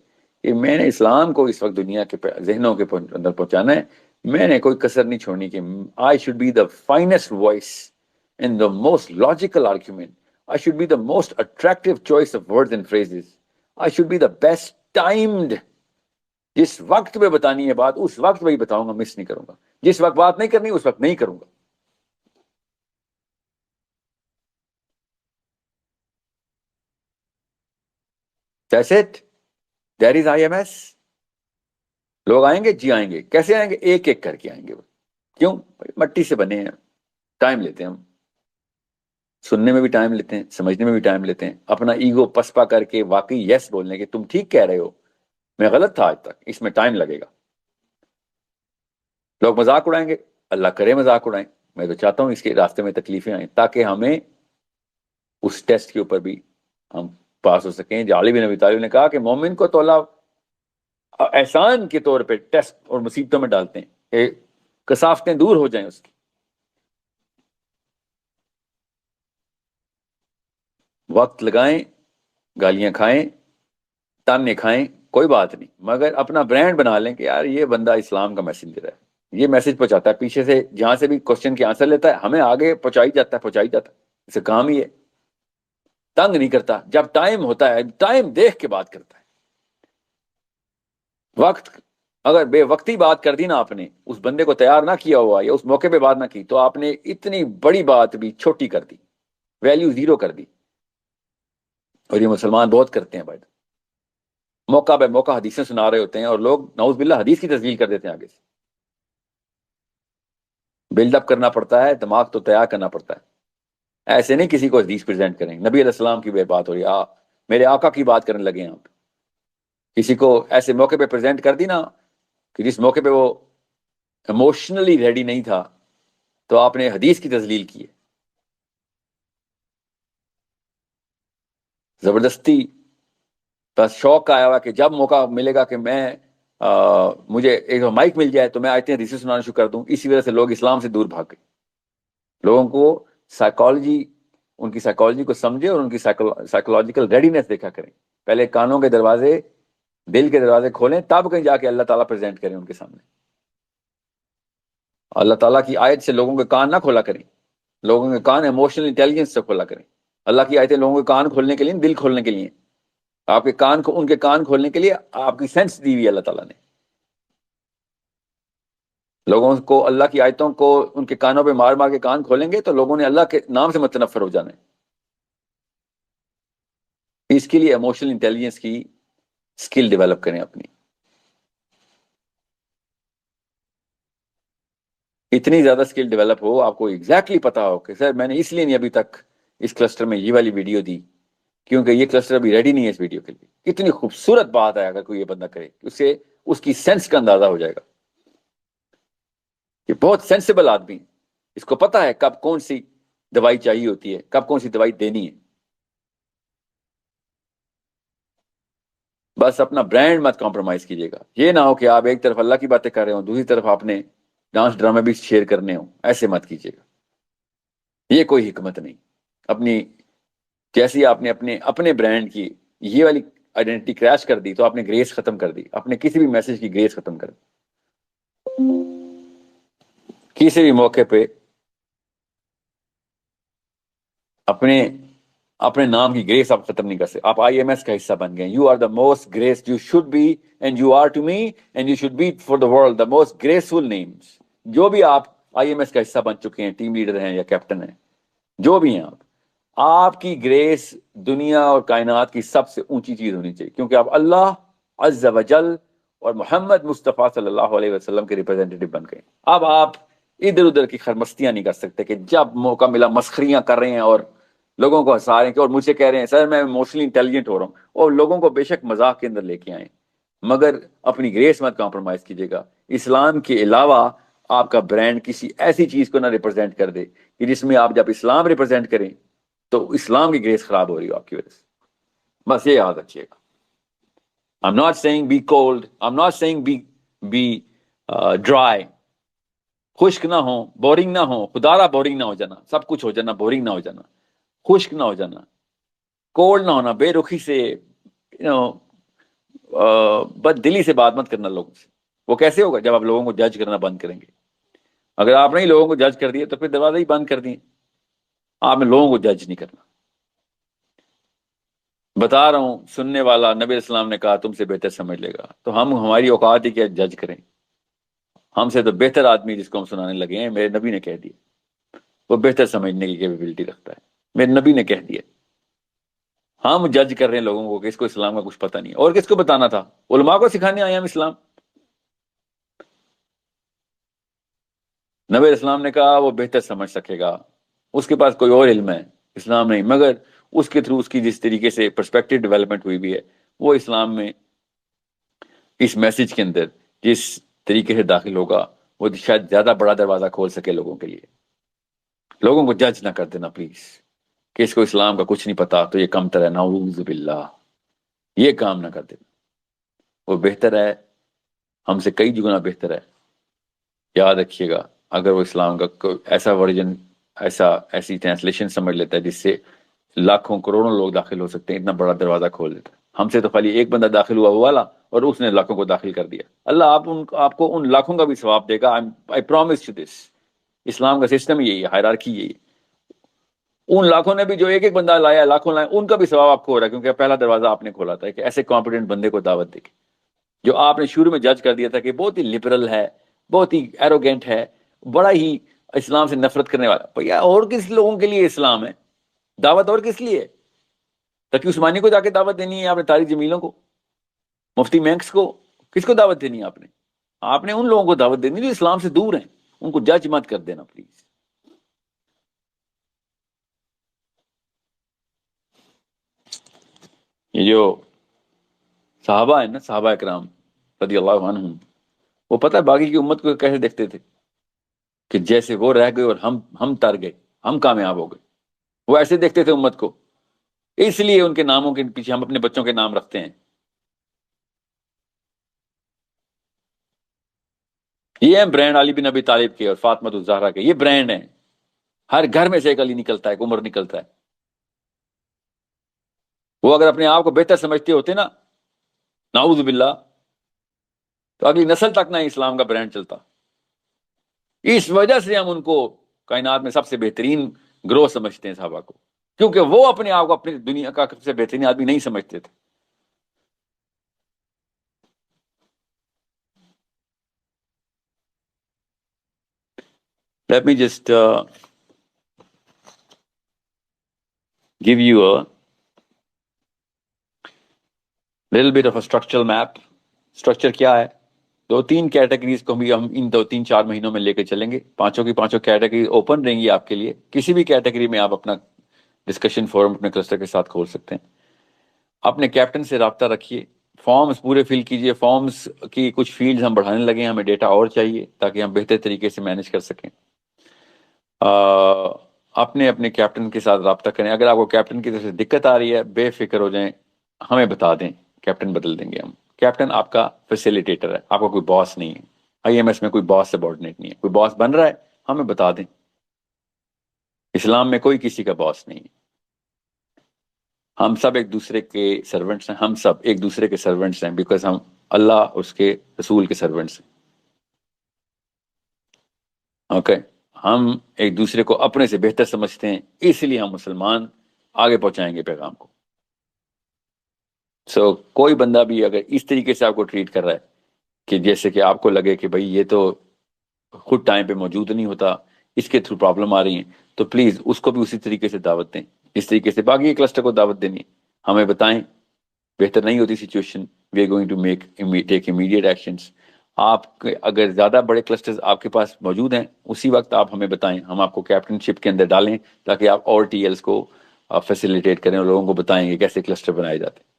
کہ میں نے اسلام کو اس وقت دنیا کے ذہنوں کے اندر پہنچانا ہے. میں نے کوئی کسر نہیں چھوڑنی کہ I should be the finest voice in the most logical argument. I should be the most attractive choice of words and phrases. I should be the best timed. جس وقت میں بتانی ہے بات اس وقت وہی بتاؤں گا، مس نہیں کروں گا. جس وقت بات نہیں کرنی اس وقت نہیں کروں گا. That's it. There is IMS. لوگ آئیں گے، جی آئیں گے. کیسے آئیں گے؟ ایک ایک کر کے آئیں گے. کیوں؟ مٹی سے بنے ہیں. ٹائم لیتے ہیں ہم، سننے میں بھی ٹائم لیتے ہیں، سمجھنے میں بھی ٹائم لیتے ہیں. اپنا ایگو پسپا کر کے واقعی یس بولنے کے تم ٹھیک کہہ رہے ہو، میں غلط تھا آج تک، اس میں ٹائم لگے گا. لوگ مذاق اڑائیں گے، اللہ کرے مذاق اڑائیں. میں تو چاہتا ہوں اس کے راستے میں تکلیفیں آئیں تاکہ ہمیں اس ٹیسٹ کے اوپر بھی ہم پاس ہو سکیں. جو علی بن ابی طالب نے کہا کہ مومن کو تو اللہ احسان کے طور پہ ٹیسٹ اور مصیبتوں میں ڈالتے ہیں کہ کثافتیں دور ہو جائیں اس کی. وقت لگائیں، گالیاں کھائیں، تانے کھائیں، کوئی بات نہیں، مگر اپنا برانڈ بنا لیں کہ یار یہ بندہ اسلام کا میسنجر ہے، یہ میسج پہنچاتا ہے، پیچھے سے جہاں سے بھی کوشچن کے آنسر لیتا ہے ہمیں آگے پہنچائی جاتا ہے، اسے کام ہی ہے، تنگ نہیں کرتا، جب ٹائم ہوتا ہے ٹائم دیکھ کے بات کرتا ہے، وقت اگر بے وقتی بات کر دی نا آپ نے، اس بندے کو تیار نہ کیا ہوا یا اس موقع پہ بات نہ کی، تو آپ نے اتنی بڑی بات بھی چھوٹی کر دی، ویلیو زیرو کر دی، اور یہ مسلمان بہت کرتے ہیں بھائی، موقع بے موقع حدیثیں سنا رہے ہوتے ہیں اور لوگ نعوذ باللہ حدیث کی تسلیل کر دیتے ہیں آگے سے، بلڈ اپ کرنا پڑتا ہے، دماغ تو تیار کرنا پڑتا ہے، ایسے نہیں کسی کو حدیث پریزنٹ کریں، نبی علیہ السلام کی بات ہو رہی ہے، میرے آقا کی بات کرنے لگے ہیں آپ، کسی کو ایسے موقع پہ پریزنٹ کر دی نا کہ جس موقع پہ وہ ایموشنلی ریڈی نہیں تھا، تو آپ نے حدیث کی تسلیل کی ہے، زبردستی، بس شوق کا آیا ہوا کہ جب موقع ملے گا کہ میں مجھے ایک مائک مل جائے تو میں آیتیں حدیثیں سنانا شروع کر دوں، اسی وجہ سے لوگ اسلام سے دور بھاگ گئے، لوگوں کو سائیکالوجی، ان کی سائیکالوجی کو سمجھے اور ان کی سائیکولوجیکل ریڈینس دیکھا کریں، پہلے کانوں کے دروازے، دل کے دروازے کھولیں، تب کہیں جا کے اللہ تعالیٰ پریزنٹ کریں ان کے سامنے، اللہ تعالیٰ کی آیت سے لوگوں کے کان نہ کھولا کریں، لوگوں کے کان ایموشنل انٹیلیجنس سے کھولا کریں، اللہ کی آیتیں لوگوں کے کان کھولنے کے لیے، دل کھولنے کے لیے، آپ کے کان کو، ان کے کان کھولنے کے لیے آپ کی سینس دی ہوئی اللہ تعالیٰ نے، لوگوں کو اللہ کی آیتوں کو ان کے کانوں پہ مار مار کے کان کھولیں گے تو لوگوں نے اللہ کے نام سے متنفر ہو جانا ہے، اس کے لیے ایموشنل انٹیلیجنس کی اسکل ڈیولپ کریں اپنی، اتنی زیادہ اسکل ڈیولپ ہو آپ کو ایگزیکٹلی پتا ہو کہ سر میں نے اس لیے نہیں ابھی تک اس کلسٹر میں یہ والی ویڈیو دی کیونکہ یہ کلسٹر ابھی ریڈی نہیں ہے اس ویڈیو کے لیے، کتنی خوبصورت بات ہے اگر کوئی یہ بندہ کرے، اس سے اس کی سینس کا اندازہ ہو جائے گا، یہ بہت سینسیبل آدمی ہے، اس کو پتا ہے کب کون سی دوائی چاہیے ہوتی ہے، کب کون سی دوائی دینی ہے، بس اپنا برانڈ مت کمپرومائز کیجیے گا، یہ نہ ہو کہ آپ ایک طرف اللہ کی باتیں کر رہے ہوں دوسری طرف آپ نے ڈانس ڈرامے بھی شیئر کرنے ہوں، ایسے مت کیجیے گا، یہ کوئی حکمت نہیں، اپنی جیسی آپ نے اپنے برانڈ کی یہ والی آئیڈینٹی کریش کر دی تو آپ نے گریس ختم کر دی، اپنے کسی بھی میسج کی گریس ختم کر دی، کسی بھی موقع پہ اپنے نام کی گریس آپ ختم نہیں کر سکتے، آپ آئی ایم ایس کا حصہ بن گئے، you are the most grace you should be and you are to me and you should be for the world the most graceful names, جو بھی آپ آئی ایم ایس کا حصہ بن چکے ہیں، ٹیم لیڈر ہیں یا کیپٹن ہیں، جو بھی ہیں آپ کی گریس دنیا اور کائنات کی سب سے اونچی چیز ہونی چاہیے، کیونکہ آپ اللہ عز و جل اور محمد مصطفیٰ صلی اللہ علیہ وسلم کے ریپرزینٹیٹو بن گئے، اب آپ ادھر ادھر کی خرمستیاں نہیں کر سکتے کہ جب موقع ملا مسخریاں کر رہے ہیں اور لوگوں کو ہنسا رہے ہیں اور مجھے کہہ رہے ہیں سر میں ایموشنلی انٹیلیجنٹ ہو رہا ہوں، اور لوگوں کو بے شک مذاق کے اندر لے کے آئیں، مگر اپنی گریس مت کمپرومائز کیجیے گا، اسلام کے علاوہ آپ کا برانڈ کسی ایسی چیز کو نہ ریپرزینٹ کر دے کہ جس میں آپ جب اسلام ریپرزینٹ کریں تو اسلام کی گریس خراب ہو رہی ہو آپ کی وجہ سے، بس یہ یاد رکھیے گا، I'm not saying be cold, I'm not saying be dry، خشک نہ ہو، بورنگ نہ ہو، خدارا بورنگ نہ ہو جانا، سب کچھ ہو جانا، بورنگ نہ ہو جانا، خشک نہ ہو جانا، کولڈ نہ ہونا، بے رخی سے بد دلی سے بات مت کرنا لوگوں سے، وہ کیسے ہوگا جب آپ لوگوں کو جج کرنا بند کریں گے، اگر آپ نے لوگوں کو جج کر دیا تو پھر دروازہ ہی بند کر دیں، آپ نے لوگوں کو جج نہیں کرنا، بتا رہا ہوں سننے والا نبی علیہ السلام نے کہا تم سے بہتر سمجھ لے گا، تو ہم ہماری اوقات ہی کیا جج کریں، ہم سے تو بہتر آدمی جس کو ہم سنانے لگے ہیں میرے نبی نے کہہ دیا، وہ بہتر سمجھنے کی کیپیبلٹی رکھتا ہے، میرے نبی نے کہہ دیا، ہم جج کر رہے ہیں لوگوں کو کہ اس کو اسلام کا کچھ پتہ نہیں، اور کس کو بتانا تھا، علماء کو سکھانے آئے ہم اسلام، نبی علیہ السلام نے کہا وہ بہتر سمجھ سکے گا، اس کے پاس کوئی اور علم ہے، اسلام نہیں، مگر اس کے تھرو اس کی جس طریقے سے پرسپیکٹو ڈیولپمنٹ ہوئی بھی ہے وہ اسلام میں اس میسج کے اندر جس طریقے سے داخل ہوگا وہ شاید زیادہ بڑا دروازہ کھول سکے لوگوں کے لیے، لوگوں کو جج نہ کر دینا پلیز کہ اس کو اسلام کا کچھ نہیں پتا تو یہ کم تر ہے، نعوذ باللہ، یہ کام نہ کر دینا، وہ بہتر ہے، ہم سے کئی گنا بہتر ہے، یاد رکھیے گا، اگر وہ اسلام کا کوئی ایسا ورژن، ایسی ٹرانسلیشن سمجھ لیتا ہے جس سے لاکھوں کروڑوں لوگ داخل ہو سکتے ہیں، اتنا بڑا دروازہ کھول دیتا ہے، ہم سے تو خالی ایک بندہ داخل ہوا وہ والا، اور اس نے لاکھوں کو داخل کر دیا. اللہ آپ کو ان لاکھوں کا بھی ثواب دے گا. I promise you this. اسلام کا سسٹم یہی ہے, ہائرارکی یہی ہے. ان لاکھوں نے بھی جو ایک ایک بندہ لایا, لاکھوں لائے, ان کا بھی ثواب آپ کو ہو رہا ہے, کیونکہ پہلا دروازہ آپ نے کھولا تھا کہ ایسے کمپیٹنٹ بندے کو دعوت دے کے, جو آپ نے شروع میں جج کر دیا تھا کہ بہت ہی لبرل ہے, بہت ہی ایروگینٹ ہے, بڑا ہی اسلام سے نفرت کرنے والا. بھیا اور کس لوگوں کے لیے اسلام ہے؟ دعوت اور کس لیے؟ تقی عثمانی کو جا کے دعوت دینی ہے آپ نے, طارق جمیلوں کو, مفتی مینکس کو, کس کو دعوت دینی ہے آپ نے؟ آپ نے ان لوگوں کو دعوت دینی جو اسلام سے دور ہیں, ان کو جج مت کر دینا پلیز. یہ جو صحابہ ہیں نا, صحابہ اکرام رضی اللہ عنہم, وہ پتہ ہے باقی کی امت کو کیسے دیکھتے تھے؟ کہ جیسے وہ رہ گئے اور ہم تر گئے, ہم کامیاب ہو گئے. وہ ایسے دیکھتے تھے امت کو. اس لیے ان کے ناموں کے پیچھے ہم اپنے بچوں کے نام رکھتے ہیں. یہ ہیں برانڈ علی بن ابی طالب کے اور فاطمہ الزہرا کے, یہ برانڈ ہیں. ہر گھر میں سے ایک علی نکلتا ہے, ایک عمر نکلتا ہے. وہ اگر اپنے آپ کو بہتر سمجھتے ہوتے نا, نعوذ باللہ, تو اگلی نسل تک نہ اسلام کا برانڈ چلتا. اس وجہ سے ہم ان کو کائنات میں سب سے بہترین گروہ سمجھتے ہیں صحابہ کو, کیونکہ وہ اپنے آپ کو اپنی دنیا کا سب سے بہترین آدمی نہیں سمجھتے تھے. Let me just give you a little bit of a structural map. Structure کیا ہے؟ 2-3 کیٹیگریز کو بھی ہم ان 2-3-4 مہینوں میں لے کے چلیں گے. پانچوں کی پانچوں کیٹیگری اوپن رہیں گی آپ کے لیے. کسی بھی کیٹیگری میں آپ اپنا ڈسکشن فورم اپنے کلسٹر کے ساتھ کھول سکتے ہیں. اپنے کیپٹن سے رابطہ رکھیے, فارمز پورے فل کیجئے. فارمز کی کچھ فیلڈز ہم بڑھانے لگے ہیں, ہمیں ڈیٹا اور چاہیے تاکہ ہم بہتر طریقے سے مینیج کر سکیں. اپنے کیپٹن کے ساتھ رابطہ کریں. اگر آپ کو کیپٹن کی طرف سے دقت آ رہی ہے, بے فکر ہو جائیں, ہمیں بتا دیں, کیپٹن بدل دیں گے ہم. کیپٹن آپ کا فیسیلیٹیٹر ہے, آپ کا کوئی باس نہیں ہے. آئی ایم ایس میں کوئی باس سبارڈینیٹ نہیں ہے. کوئی باس بن رہا ہے, ہمیں بتا دیں. اسلام میں کوئی کسی کا باس نہیں ہے. ہم سب ایک دوسرے کے سرونٹس ہیں. ہم سب ایک دوسرے کے سرونٹس ہیں, بیکاز ہم اللہ اس کے رسول کے سرونٹس ہیں. اوکے, ہم ایک دوسرے کو اپنے سے بہتر سمجھتے ہیں, اس لیے ہم مسلمان آگے پہنچائیں گے پیغام کو. کوئی بندہ بھی اگر اس طریقے سے آپ کو ٹریٹ کر رہا ہے کہ جیسے کہ آپ کو لگے کہ بھئی یہ تو خود ٹائم پہ موجود نہیں ہوتا, اس کے تھرو پرابلم آ رہی ہیں, تو پلیز اس کو بھی اسی طریقے سے دعوت دیں اس طریقے سے باقی کلسٹر کو دعوت دینی. ہمیں بتائیں بہتر نہیں ہوتی situation, we are going to take immediate actions. آپ اگر زیادہ بڑے کلسٹرز آپ کے پاس موجود ہیں, اسی وقت آپ ہمیں بتائیں, ہم آپ کو کیپٹن شپ کے اندر ڈالیں تاکہ آپ اور ٹی ایلز کو فیسیلیٹیٹ کریں اور لوگوں کو بتائیں کہ کیسے کلسٹر بنائے جاتے ہیں.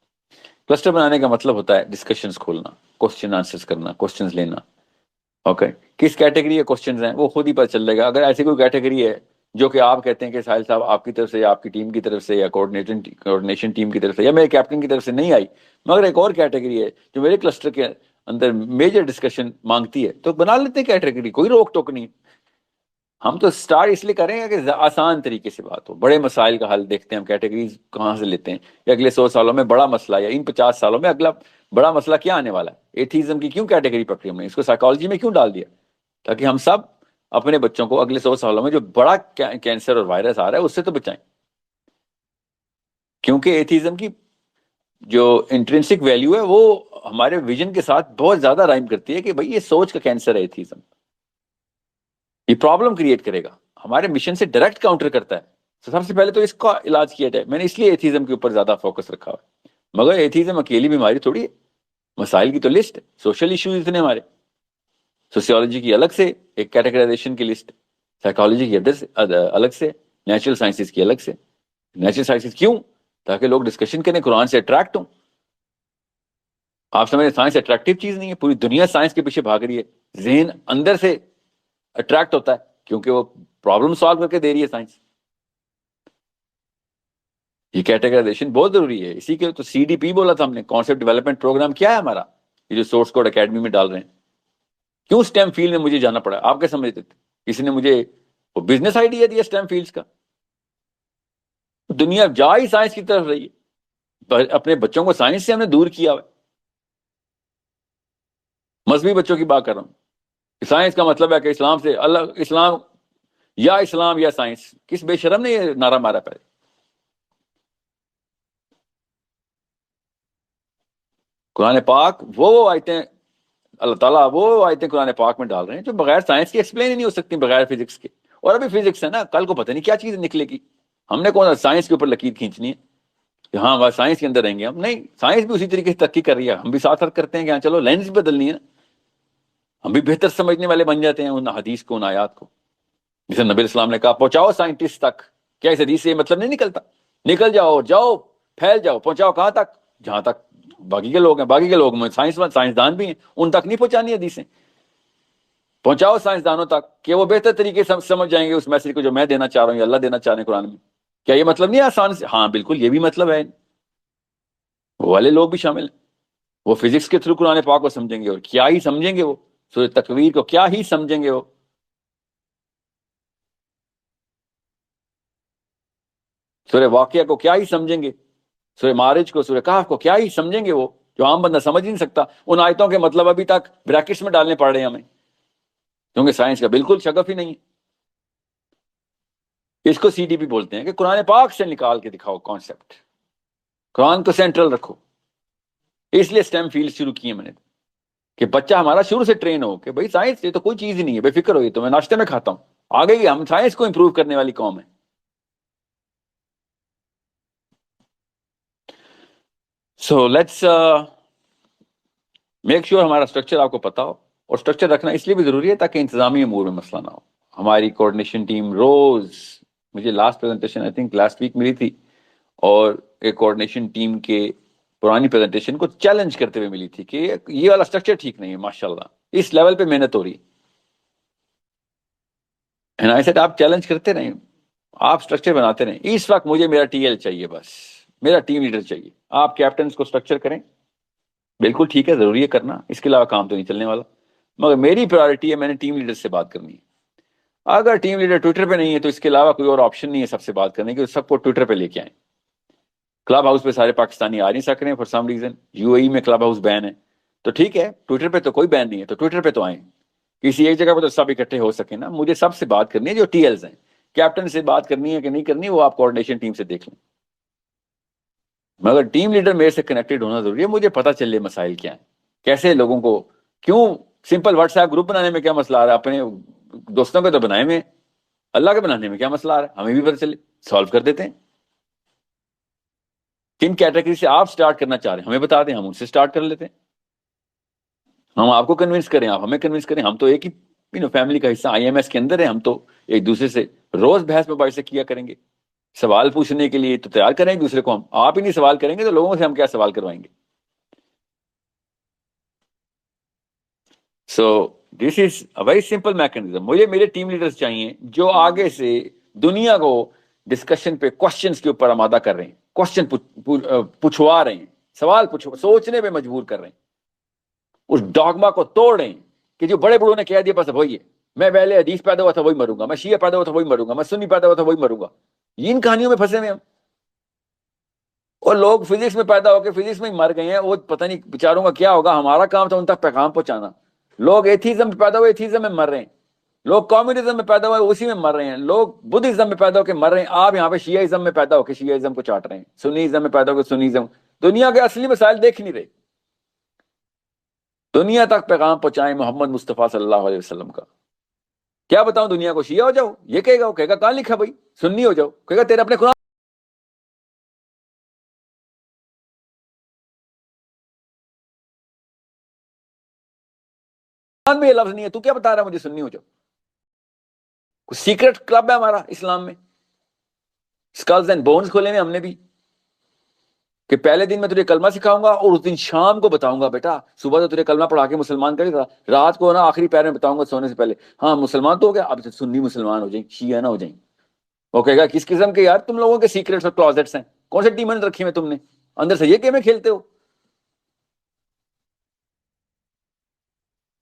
کلسٹر بنانے کا مطلب ہوتا ہے ڈسکشنز کھولنا, کوسچن آنسرز کرنا, کوسچنز لینا. اوکے, کس کیٹیگری کے کوسچنز ہیں وہ خود ہی پتہ چل جائے گا. اگر ایسی کوئی کیٹیگری ہے جو کہ آپ کہتے ہیں کہ ساحل صاحب آپ کی طرف سے یا آپ کی ٹیم کی طرف سے یا کوآرڈینیشن ٹیم کی طرف سے یا میرے کیپٹن کی طرف سے نہیں آئی, مگر ایک اور کیٹیگری ہے جو میرے کلسٹر کے اندر میجر ڈسکشن مانگتی ہے, تو بنا لیتے ہیں کیٹیگری, کوئی روک ٹوک نہیں. ہم تو سٹارٹ اس لیے کریں گے کہ آسان طریقے سے بات ہو. بڑے مسائل کا حل دیکھتے ہیں ہم, کیٹیگریز کہاں سے لیتے ہیں, کہ اگلے 100 سالوں میں بڑا مسئلہ یا ان 50 سالوں میں اگلا بڑا مسئلہ کیا آنے والا ہے. ایتھیزم کی کیوں کیٹیگری پکڑی ہم نے, اس کو سائیکالوجی میں کیوں ڈال دیا, تاکہ ہم سب اپنے بچوں کو اگلے 100 سالوں میں جو بڑا کینسر اور وائرس آ رہا ہے اس سے تو بچائیں. کیونکہ ایتھیزم کی جو انٹرنسک ویلیو ہے وہ ہمارے ویژن کے ساتھ بہت زیادہ رائم کرتی ہے کہ بھئی یہ سوچ کا کینسر ہے ایتھیزم. یہ پرابلم کریٹ کرے گا, ہمارے مشن سے ڈائریکٹ کاؤنٹر کرتا ہے. تو سب سے پہلے تو اس کا علاج کیا جائے. میں نے اس لیے ایتھیزم کے اوپر زیادہ فوکس رکھا ہے. مگر ایتھیزم اکیلی بیماری تھوڑی ہے, مسائل کی تو لسٹ ہے. سوشل ایشوز اتنے ہمارے, سوسیولوجی کی الگ سے ایک کیٹیگرائزیشن کی لسٹ, سائیکالوجی کی الگ سے, نیچرل سائنسز کی الگ سے. نیچرل سائنسز کیوں؟ تاکہ لوگ ڈسکشن کریں, قرآن سے اٹریکٹ ہوں. آپ سمجھیں سائنس اٹریکٹیو چیز نہیں ہے, پوری دنیا سائنس کے پیچھے بھاگ رہی ہے. ذہن اندر سے اٹریکٹ ہوتا ہے کیونکہ وہ پرابلم سالو کر کے دے رہی ہے سائنس. یہ کیٹیگرائزیشن بہت ضروری ہے. اسی کے تو سی ڈی پی بولا تھا ہم نے, کانسیپٹ ڈیولپمنٹ پروگرام کیا ہے ہمارا, یہ جو سورس کوڈ اکیڈمی میں ڈال رہے ہیں. کیوں اسٹیم فیلڈ میں مجھے جانا پڑا, آپ کیا سمجھتے تھے؟ کسی نے مجھے وہ بزنس آئیڈیا دیا اسٹیم فیلڈز کا. دنیا جا ہی سائنس کی طرف رہی ہے, اپنے بچوں کو سائنس سے ہم نے دور کیا ہوا ہے. مذہبی بچوں کی بات کر رہا ہوں. سائنس کا مطلب ہے کہ اسلام سے اللہ، اسلام یا سائنس. کس بے شرم نے یہ نعرہ مارا پہلے؟ قرآن پاک وہ آیتیں، اللہ تعالیٰ وہ آیتیں قرآن پاک میں ڈال رہے ہیں جو بغیر سائنس کے ایکسپلین ہی نہیں ہو سکتی، بغیر فزکس کے. اور ابھی فزکس ہے نا، کل کو پتہ نہیں کیا چیز نکلے گی. ہم نے کون سائنس کے اوپر لکیر کھینچنی ہے کہ ہاں بس سائنس کے اندر رہیں گے ہم؟ نہیں، سائنس بھی اسی طریقے سے ترقی کر رہی ہے، ہم بھی ساتھ ساتھ کرتے ہیں کہ ہاں چلو لینس بھی بدلنی ہے، ہم بھی بہتر سمجھنے والے بن جاتے ہیں ان حدیث کو، ان آیات کو. جسے نبی اسلام نے کہا پہنچاؤ سائنٹسٹ تک. کیا اس حدیث سے یہ مطلب نہیں نکلتا؟ نکل جاؤ، جاؤ پھیل جاؤ، پہنچاؤ کہاں تک؟ جہاں تک باقی کے لوگ ہیں. باقی کے لوگ میں سائنسدان بھی ہیں، ان تک نہیں پہنچانی حدیثیں. پہنچاؤ سائنسدانوں تک کہ وہ بہتر طریقے سے سمجھ جائیں گے اس میسج کو جو میں دینا چاہ رہا ہوں یا اللہ دینا چاہ رہے ہیں قرآن میں. کیا یہ مطلب نہیں ہے آسان سے؟ ہاں بالکل یہ بھی مطلب ہے. وہ والے لوگ بھی شامل ہیں. وہ فزکس کے تھرو قرآن پاک کو سمجھیں گے، اور کیا ہی سمجھیں گے وہ. سورہ تکویر کو کیا ہی سمجھیں گے وہ. سورہ واقعہ کو کیا ہی سمجھیں گے. سورہ معارج کو، سورہ کہف کو کیا ہی سمجھیں گے وہ، جو عام بندہ سمجھ نہیں سکتا. ان آیتوں کے مطلب ابھی تک بریکٹس میں ڈالنے پڑ رہے ہیں ہمیں، کیونکہ سائنس کا بالکل شگف ہی نہیں ہے. اس کو سی ڈی پی بولتے ہیں کہ قرآن پاک سے نکال کے دکھاؤ کانسیپٹ، قرآن کو سینٹرل رکھو. اس لیے سٹیم فیلڈ شروع کیے میں نے کہ بچہ ہمارا شروع سے ٹرین ہو کہ بھائی سائنس یہ تو کوئی چیز ہی نہیں ہے، بے فکر ہوئی تو میں ناشتے میں کھاتا ہوں. آگے ہی ہم سائنس کو امپروو کرنے والی قوم ہے. سو لیٹس میک شیور ہمارا اسٹرکچر آپ کو پتا ہو. اور اسٹرکچر رکھنا اس لیے بھی ضروری ہے تاکہ انتظامی امور میں مسئلہ نہ ہو. ہماری کوآرڈینیشن ٹیم روز، مجھے last presentation I think last week ملی تھی، اور ایک کوآرڈینیشن ٹیم کے پرانی پریزنٹیشن کو چیلنج کرتے ہوئے ملی تھی کہ یہ والا اسٹرکچر ٹھیک نہیں ہے. ماشاءاللہ اس لیول پہ محنت ہو رہی ہے. آپ چیلنج کرتے رہیں، آپ اسٹرکچر بناتے رہیں. اس وقت مجھے میرا ٹی ایل چاہیے، بس میرا ٹیم لیڈر چاہیے. آپ کیپٹنز کو اسٹرکچر کریں، بالکل ٹھیک ہے، ضروری ہے کرنا، اس کے علاوہ کام تو نہیں چلنے والا. مگر میری پرائورٹی ہے، میں نے ٹیم لیڈر سے بات کرنی ہے. اگر ٹیم لیڈر ٹویٹر پہ نہیں ہے تو اس کے علاوہ کوئی اور آپشن نہیں ہے سب سے بات کرنے کی، سب کو ٹویٹر پہ لے کے آئیں. کلب ہاؤس پہ سارے پاکستانی آ نہیں سک رہے ہیں فار سم ریزن. یو اے ای میں کلب ہاؤس بین ہے، تو ٹھیک ہے ٹویٹر پہ تو کوئی بین نہیں ہے، تو ٹویٹر پہ تو آئیں. کسی ایک جگہ پہ تو سب اکٹھے ہو سکے نا. مجھے سب سے بات کرنی ہے جو ٹی ایلز ہیں. کیپٹن سے بات کرنی ہے کہ نہیں کرنی وہ آپ کوآرڈینیشن ٹیم سے دیکھ لیں. مگر ٹیم لیڈر میرے سے کنیکٹڈ ہونا ضروری ہے. مجھے پتا چلے مسائل کیا ہیں، کیسے لوگوں کو، کیوں سمپل واٹس ایپ گروپ بنانے میں کیا مسئلہ آ رہا ہے، اپنے دوستوں کے تو بنائے میں، اللہ کے بنانے میں کیا مسئلہ آ رہا ہے، ہمیں بھی پتہ چلے، سالو کر دیتے ہیں. کن کیٹیگری سے آپ سٹارٹ کرنا چاہ رہے ہیں ہمیں بتا دیں، ہم ان سے سٹارٹ کر لیتے ہیں. ہم آپ کو کنونس کریں، آپ ہمیں کنونس کریں. ہم تو ایک ہی فیملی کا حصہ آئی ایم ایس کے اندر ہے. ہم تو ایک دوسرے سے روز بحث مباحثے کیا کریں گے. سوال پوچھنے کے لیے تو تیار کریں ایک دوسرے کو. ہم آپ ہی نہیں سوال کریں گے تو لوگوں سے ہم کیا سوال کروائیں گے. سو دس is a very simple mechanism. مجھے میرے ٹیم لیڈرز چاہیے جو آگے سے دنیا کو ڈسکشن پہ کوشچنز کے اوپر آمادہ کر رہے ہیں، کوشچن پوچھوا رہے ہیں، سوال سوچنے پہ مجبور کر رہے ہیں، اس ڈاگما کو توڑ رہے ہیں کہ جو بڑے بڑوں نے کہہ دیا بس وہی ہے. میں پہلے حدیث پیدا ہوا تھا وہی مروں گا، میں شیعہ پیدا ہوا تھا وہی مروں گا، میں سنی پیدا ہوا تھا وہی مروں گا. ان کہانیوں میں پھنسے ہوئے ہم. اور لوگ فزکس میں پیدا ہو کے فزکس میں ہی مر گئے ہیں. وہ پتہ نہیں بیچاروں کا کیا ہوگا. ہمارا کام تھا ان تک پیغام پہنچانا. لوگ ایتھیزم میں پیدا ہوئے ایتھیزم میں مر رہے ہیں، لوگ کمیونزم میں پیدا ہوئے اسی میں مر رہے ہیں، لوگ بدھزم میں پیدا ہو کے مر رہے ہیں. آپ یہاں پہ شیعہ میں پیدا ہو کے شیعہ کو چاٹ رہے ہیں، سنیزم میں پیدا ہو کے سنیزم. دنیا کے اصلی مسائل دیکھ نہیں رہے. دنیا تک پیغام پہنچائیں محمد مصطفیٰ صلی اللہ علیہ وسلم کا. کیا بتاؤں دنیا کو؟ شیعہ ہو جاؤ یہ کہے گا، وہ کہے گا کہاں لکھا بھائی. سنی ہو جاؤ کہے گا تیرے اپنے قرآن میں یہ لفظ نہیں ہے، تو کیا بتا رہا ہے مجھے سنی ہو جاؤ. کچھ سیکرٹ کلب ہے ہمارا اسلام میں، اسکلز اینڈ بونز کھولے میں ہم نے بھی، کہ پہلے دن میں تجھے کلمہ سکھاؤں گا اور اس دن شام کو بتاؤں گا بیٹا صبح تو تجھے کلمہ پڑھا کے مسلمان کرے گا، رات کو نا آخری پیر میں بتاؤں گا سونے سے پہلے ہاں مسلمان تو ہو گیا، اب سنی مسلمان ہو جائیں، شیعہ نہ ہو جائیں. وہ کہے گا کس قسم کے یار تم لوگوں کے سیکرٹس اور کلوزٹس ہیں، کون سے ڈیمن رکھے ہوئے تم نے اندر سے، یہ گیمیں کھیلتے ہو.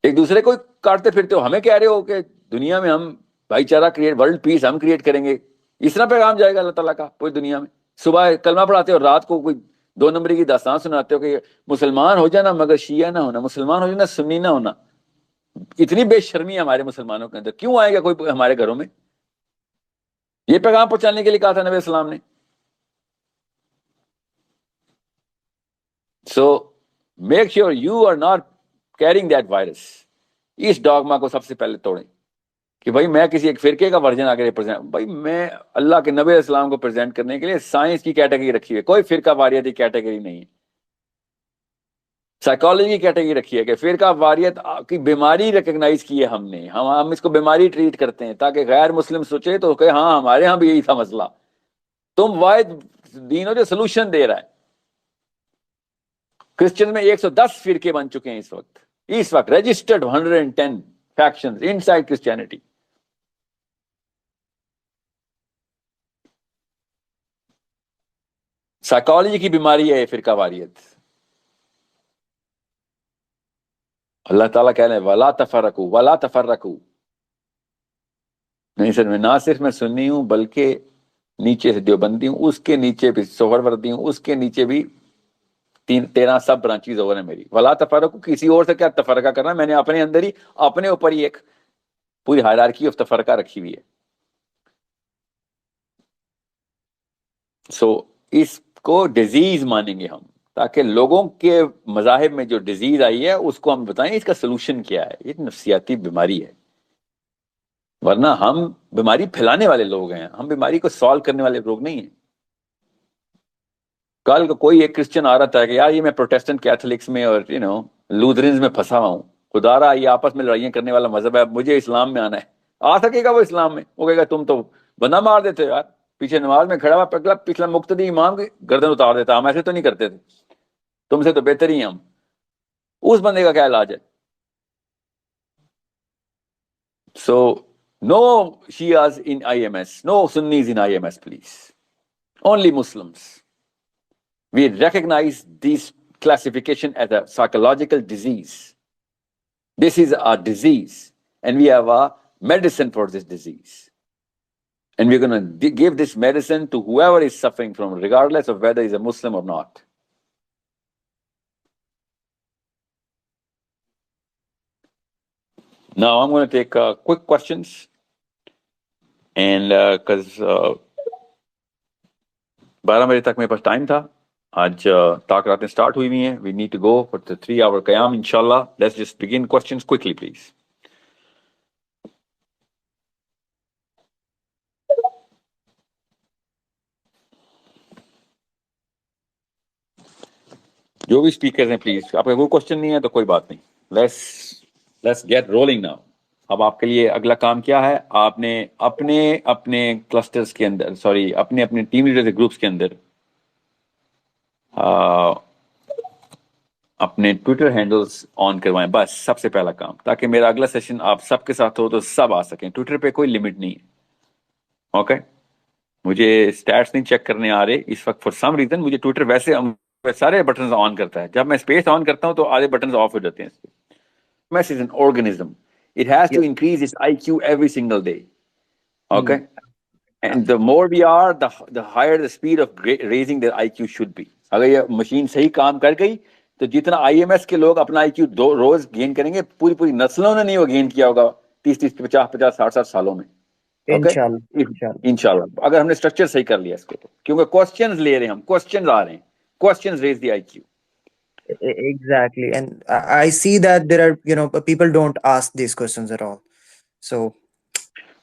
ایک دوسرے کو کاٹتے پھرتے ہو. ہمیں کہہ رہے ہو کہ دنیا میں ہم بھائی چارہ کریٹ، ورلڈ پیس ہم کریٹ کریں گے. اس طرح پیغام جائے گا اللہ تعالیٰ کا پوری دنیا میں. صبح کلمہ پڑھاتے ہو، رات کو کوئی 2 نمبری کی داستان سناتے ہو کہ مسلمان ہو جانا مگر شیعہ نہ ہونا، مسلمان ہو جانا سنی نہ ہونا. اتنی بے شرمی ہے ہمارے مسلمانوں کے اندر. کیوں آئے گا کوئی ہمارے گھروں میں؟ یہ پیغام پہنچانے کے لیے کہا تھا نبی السلام نے. So make sure you are not carrying that virus. اس ڈاگما کو سب سے پہلے توڑیں کہ بھائی میں کسی ایک فرقے کا ورژن آگے ریپرزینٹ. بھائی میں اللہ کے نبی السلام کو پریزنٹ کرنے کے لیے سائنس کی کیٹیگری رکھی ہے، کوئی فرقہ واریت کی کیٹیگری نہیں ہے. سائیکالوجی کی کیٹیگری رکھی ہے کہ فرقہ واریت کی بیماری ریکگنائز کی ہے ہم نے. ہم اس کو بیماری ٹریٹ کرتے ہیں تاکہ غیر مسلم سوچے تو کہ ہاں ہمارے ہاں بھی یہی تھا مسئلہ. تم واحد دین ہو جو سلوشن دے رہا ہے. کرسچن میں 110 فرقے بن چکے ہیں اس وقت رجسٹرڈ 110 فیکشنز ان سائڈ کرسچینٹی. سائیکالوجی کی بیماری ہے یہ فرقہ واریت. اللہ تعالیٰ کہہ رہے ہیں وَلَا تَفَرَّقُوا وَلَا تَفَرَّقُوا. نہیں سر، میں نہ صرف میں سنی ہوں بلکہ نیچے سے دیوبندی ہوں، اس کے نیچے بھی سہروردی ہوں، اس کے نیچے بھی 13 سب برانچیز اور ہیں میری. وَلَا تَفَرَّقُوا، کسی اور سے کیا تفرقہ کرنا؟ میں نے اپنے اندر ہی اپنے اوپر ہی ایک پوری ہائرارکی آف تفرقہ رکھی ہوئی ہے. سو اس کو ڈیزیز مانیں گے ہم تاکہ لوگوں کے مذاہب میں جو ڈیزیز آئی ہے اس کو ہم بتائیں اس کا سلوشن کیا ہے. یہ نفسیاتی بیماری ہے، ورنہ ہم بیماری پھیلانے والے لوگ ہیں، ہم بیماری کو سالو کرنے والے لوگ نہیں ہیں. کل کو کوئی ایک کرسچن آ رہا تھا کہ یار یہ میں پروٹیسٹنٹ کیتھولکس میں اور لوتھرنز میں پھنسا ہوا ہوں، خدا رہا یہ آپس میں لڑائیاں کرنے والا مذہب ہے، مجھے اسلام میں آنا ہے. آ سکے گا وہ اسلام میں؟ وہ کہے گا تم تو بندہ مار دیتے ہو یار، پیچھے نماز میں کھڑا ہوا پچھلا مقتدی امام کی گردن اتار دیتا. ہم ایسے تو نہیں کرتے تھے، تم سے تو بہتر ہی ہم. اس بندے کا کیا علاج ہے؟ سو نو شیعہs in IMS, no Sunnis in IMS please, only Muslims. We recognize this classification as a psychological disease. This is a disease and we have a medicine for this disease. And we're going to give this medicine to whoever is suffering from, regardless of whether he's a Muslim or not. Now I'm going to take quick questions. And because 12 بجے تک میرے پاس time تھا، آج طاق راتیں start ہوئی ہوئی ہیں. We need to go for the 3 hour قیام انشاءاللہ. Let's just begin questions quickly please. جو بھی اسپیکرز ہیں پلیز، آپ کا کوئی کوشچن نہیں ہے تو کوئی بات نہیں. Let's get rolling now. اب آپ کے لیے اگلا کام کیا ہے؟ آپ نے اپنے اپنے کلسٹرز کے اندر، سوری اپنے اپنے ٹیم لیڈر گروپس کے اندر اپنے ٹویٹر ہینڈلز آن کروائیں، بس سب سے پہلا کام، تاکہ میرا اگلا سیشن آپ سب کے ساتھ ہو تو سب آ سکیں. ٹویٹر پہ کوئی لمٹ نہیں ہے. اوکے، مجھے اسٹیٹس نہیں چیک کرنے آ رہے اس وقت فار سم ریزن. مجھے ٹویٹر ویسے سارے بٹنز آن کرتا ہے، جب میں اسپیس آن کرتا ہوں تو آدھے بٹنز آف ہو جاتے ہیں. MS is an organism. It has to increase its IQ every single day. Okay? And the more we are, the higher the speed of raising their IQ should be. اگر یہ machine صحیح کام کر گئی تو جتنا IMS کے لوگ اپنا IQ روز گین کریں گے، پوری نسلوں نے نہیں وہ گین کیا ہوگا 30 50 60 سالوں میں. انشاءاللہ اگر ہم نے اسٹرکچر صحیح کر لیا اس کو، کیونکہ کوسچنز لے رہے ہیں ہم، کوسچنز آ رہے ہیں، questions raise the IQ. Exactly, and I see that there are, people don't ask these questions at all. So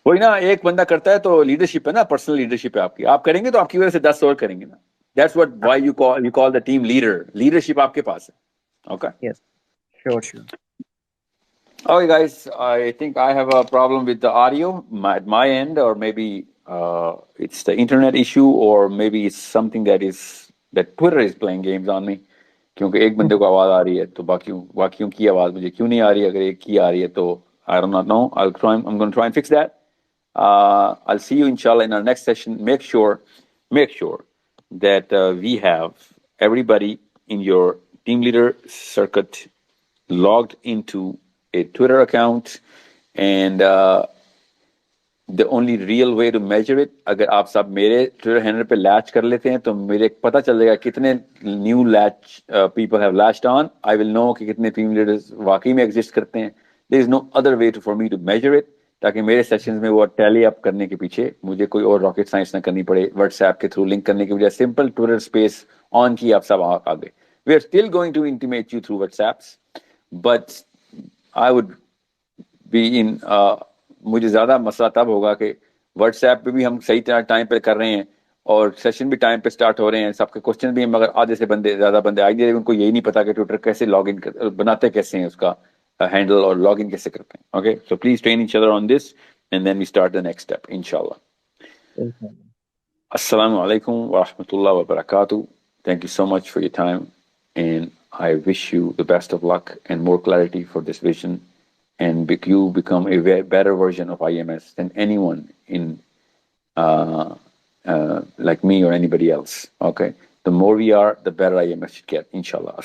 وہی نا، ایک بندہ کرتا ہے تو لیڈرشپ ہے نا، پرسنل لیڈرشپ ہے آپ کی. آپ کریں گے تو آپ کی وجہ سے 10 اور کریں گے نا. That's what why you call the team leader. Leadership آپ کے پاس ہے. Okay. yes, sure. Okay guys, I think I have a problem with the audio at my end, or maybe it's the internet issue, or maybe it's something that Twitter is playing games on me. کیونکہ ایک بندے کو آواز آ رہی ہے تو باقیوں کی آواز مجھے کیوں نہیں آ رہی ہے؟ اگر ایک کی آ رہی ہے تو I do not know. I'm going to try and fix that. I'll see you inshallah in our next session. Make sure that we have everybody in your team leader circuit logged into a Twitter account, and the only real way to measure it, اگر آپ سب میرے Twitter handle پہ latch کر لیتے ہیں تو مجھے پتہ چل جائے گا کتنے new leech people have leeched on. I will know کہ کتنے ٹیم لیڈرز واقعی میں ایگزسٹ کرتے ہیں. There is no other way for me to measure it, تاکہ میرے سیشنز میں وہ ٹیلی اپ کرنے کے پیچھے مجھے کوئی اور راکٹ سائنس نہ کرنی پڑے. واٹس ایپ کے تھرو لنک کرنے کی بجائے سمپل ٹویٹر اسپیس آن کی آپ سب آ گئے. We are still going to intimate you through WhatsApps, but I would بھی ان مجھے زیادہ مسئلہ تب ہوگا کہ واٹس ایپ پہ بھی ہم صحیح طرح ٹائم پہ کر رہے ہیں اور سیشن بھی ٹائم پہ سٹارٹ ہو رہے ہیں, سب کے کوشچن بھی ہیں, مگر آدھے سے زیادہ بندے آئی ان کو یہی نہیں پتا کہ ٹویٹر کیسے لاگ ان بناتے کیسے ہیں, اس کا ہینڈل اور لاگ ان کیسے کرتے ہیں. Okay, so please train each other on this and then we start the next step انشاءاللہ. السلام علیکم ورحمۃ اللہ وبرکاتہ. Thank you so much for your time, and I wish you the best of luck and more clarity for this vision, and you become a better version of IMS than anyone in like me or anybody else. Okay, the more we are, the better IMS should get, inshallah.